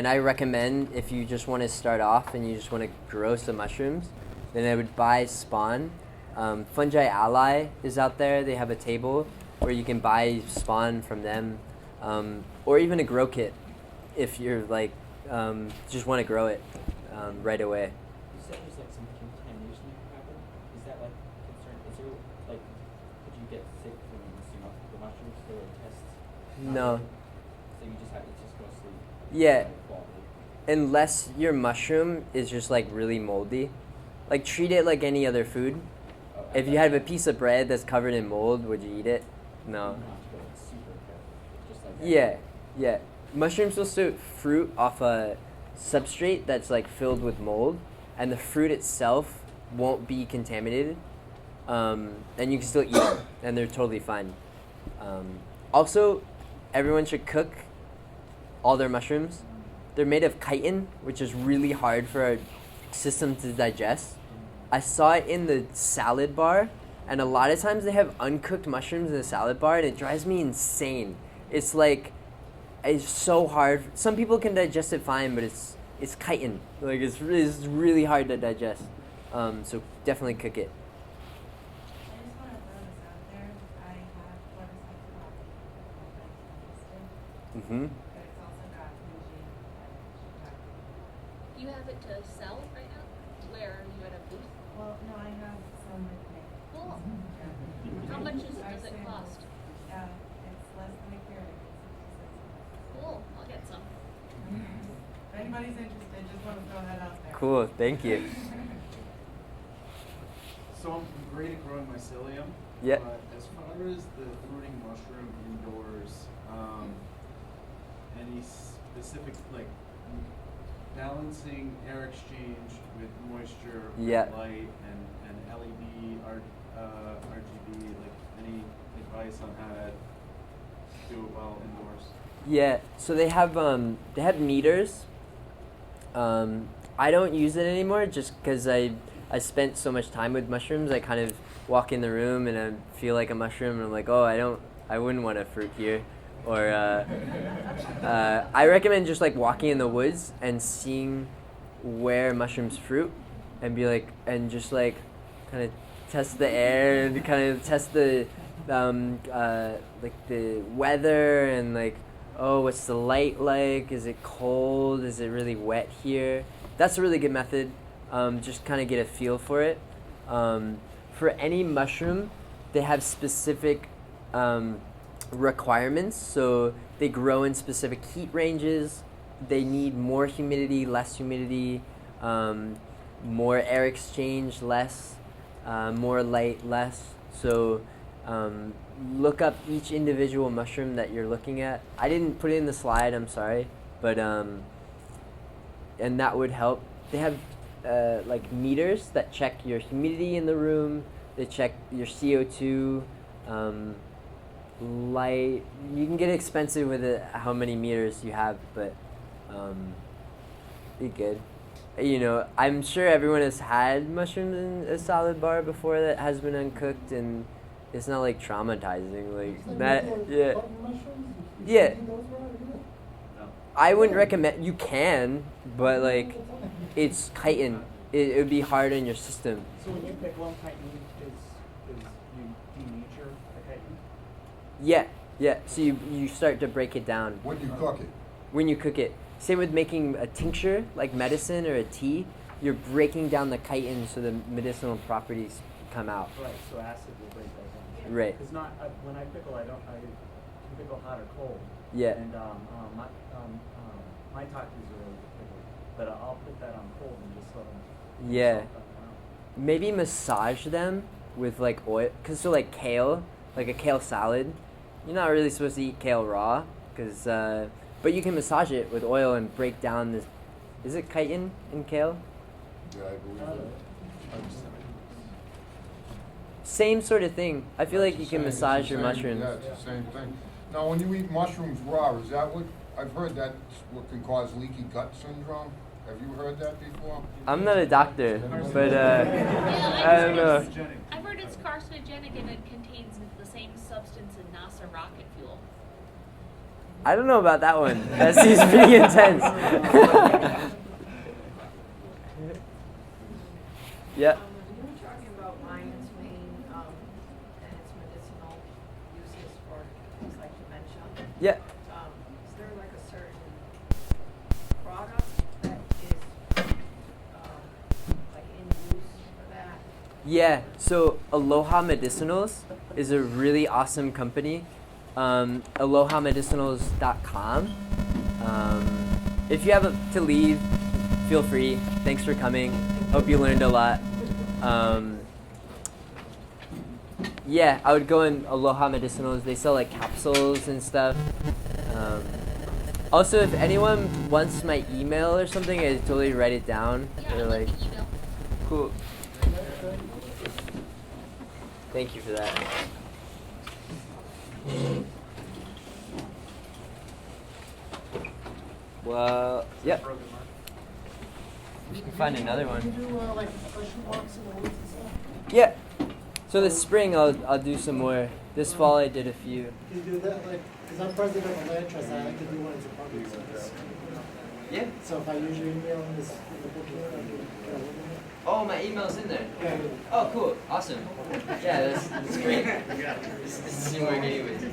I recommend if you just want to start off and you just want to grow some mushrooms, then I would buy spawn. Fungi Ally is out there. They have a table where you can buy spawn from them, or even a grow kit if you're like just want to grow it right away. You said there's like some contamination that could happen. Is that like concern? Is there like could you get sick from the mushrooms for tests? No. So you just have it's just mostly Yeah. quality. Unless your mushroom is just like really moldy, like treat it like any other food. If you have a piece of bread that's covered in mold, would you eat it? No. Yeah, yeah. Mushrooms will suit fruit off a substrate that's like filled with mold, and the fruit itself won't be contaminated, and you can still eat them, and they're totally fine. Also, everyone should cook all their mushrooms. They're made of chitin, which is really hard for our system to digest. I saw it in the salad bar, and a lot of times they have uncooked mushrooms in the salad bar, and it drives me insane. It's so hard. Some people can digest it fine, but it's chitin. Like it's really hard to digest. So definitely cook it. I just want to throw this out there. I have what is my coffee, Mm-hmm. but it's also got Fuji and Shiitake. You have it to sell right now? Where are you at a booth? Well, no, I have some with me. Cool. Yeah. How much does it It's cost? it's less than a carrot. Cool. I'll get some. If anybody's interested, just want to throw that out there. Cool. Thank you. So I'm great at growing mycelium. Yeah. But as far as the fruiting mushroom indoors, any specific like balancing air exchange with moisture, Yeah. light, and LED, RGB, like any advice on how to do it well indoors? Yeah. So they have meters. I don't use it anymore just because I spent so much time with mushrooms. I kind of walk in the room and I feel like a mushroom, and I'm like, oh, I wouldn't want a fruit here. Or I recommend just like walking in the woods and seeing where mushrooms fruit, and be like, and just like kind of test the air and kind of test the like the weather and like, oh, what's the light like? Is it cold? Is it really wet here? That's a really good method. Just kind of get a feel for it. For any mushroom, they have specific requirements. So they grow in specific heat ranges. They need more humidity, less humidity, more air exchange, less, more light, less. So look up each individual mushroom that you're looking at. I didn't put it in the slide, I'm sorry, but and that would help. They have like meters that check your humidity in the room. They check your CO2. light. You can get expensive with it, how many meters you have, but be good. You know, I'm sure everyone has had mushrooms in a salad bar before that has been uncooked, and it's not like traumatizing. Like that, yeah. Yeah. I wouldn't recommend. You can, but like, it's chitin. It would be hard on your system. So when you pick one chitin, is you denature the chitin? Yeah, yeah. So you start to break it down. When you cook it. When you cook it. Same with making a tincture, like medicine or a tea. You're breaking down the chitin so the medicinal properties come out. Right, so acid will break those down. Right. Because when I pickle, I can pickle hot or cold. Yeah. And my takis are really good pickle, but I'll put that on cold and just let them. Yeah. Salt them out. Maybe massage them with like oil, cause so like kale, like a kale salad, you're not really supposed to eat kale raw, cause but you can massage it with oil and break down this. Is it chitin in kale? Yeah, I believe it. Same sort of thing. I feel like you can massage your mushrooms. Yeah, it's the same thing. Now, when you eat mushrooms raw, is that what, I've heard that's what can cause leaky gut syndrome? Have you heard that before? I'm not a doctor, but I don't know. I've heard it's carcinogenic and it contains the same substance in NASA rocket fuel. I don't know about that one. That seems pretty intense. Yeah. You were talking about Lionsmane and its medicinal uses for things like dementia. Yeah. Is there like a certain product that is like in use for that? Yeah. So Aloha Medicinals is a really awesome company. AlohaMedicinals.com. If you have to leave, feel free. Thanks for coming. Hope you learned a lot. Yeah, I would go in Aloha Medicinals. They sell like capsules and stuff. Also, if anyone wants my email or something, I totally write it down. Yeah, Or like, email. cool. Thank you for that. Well, yep. We can find another one. Yeah. So this spring I'll do some more. This fall I did a few. Can you do that? Like, because I'm president of a land trust, I like to do one as a public service. Yeah. So if I use your email in this in the book here, I can get a hold of it. Oh, my email's in there. Yeah. Oh, cool. Awesome. Yeah, that's great. This is work anyways.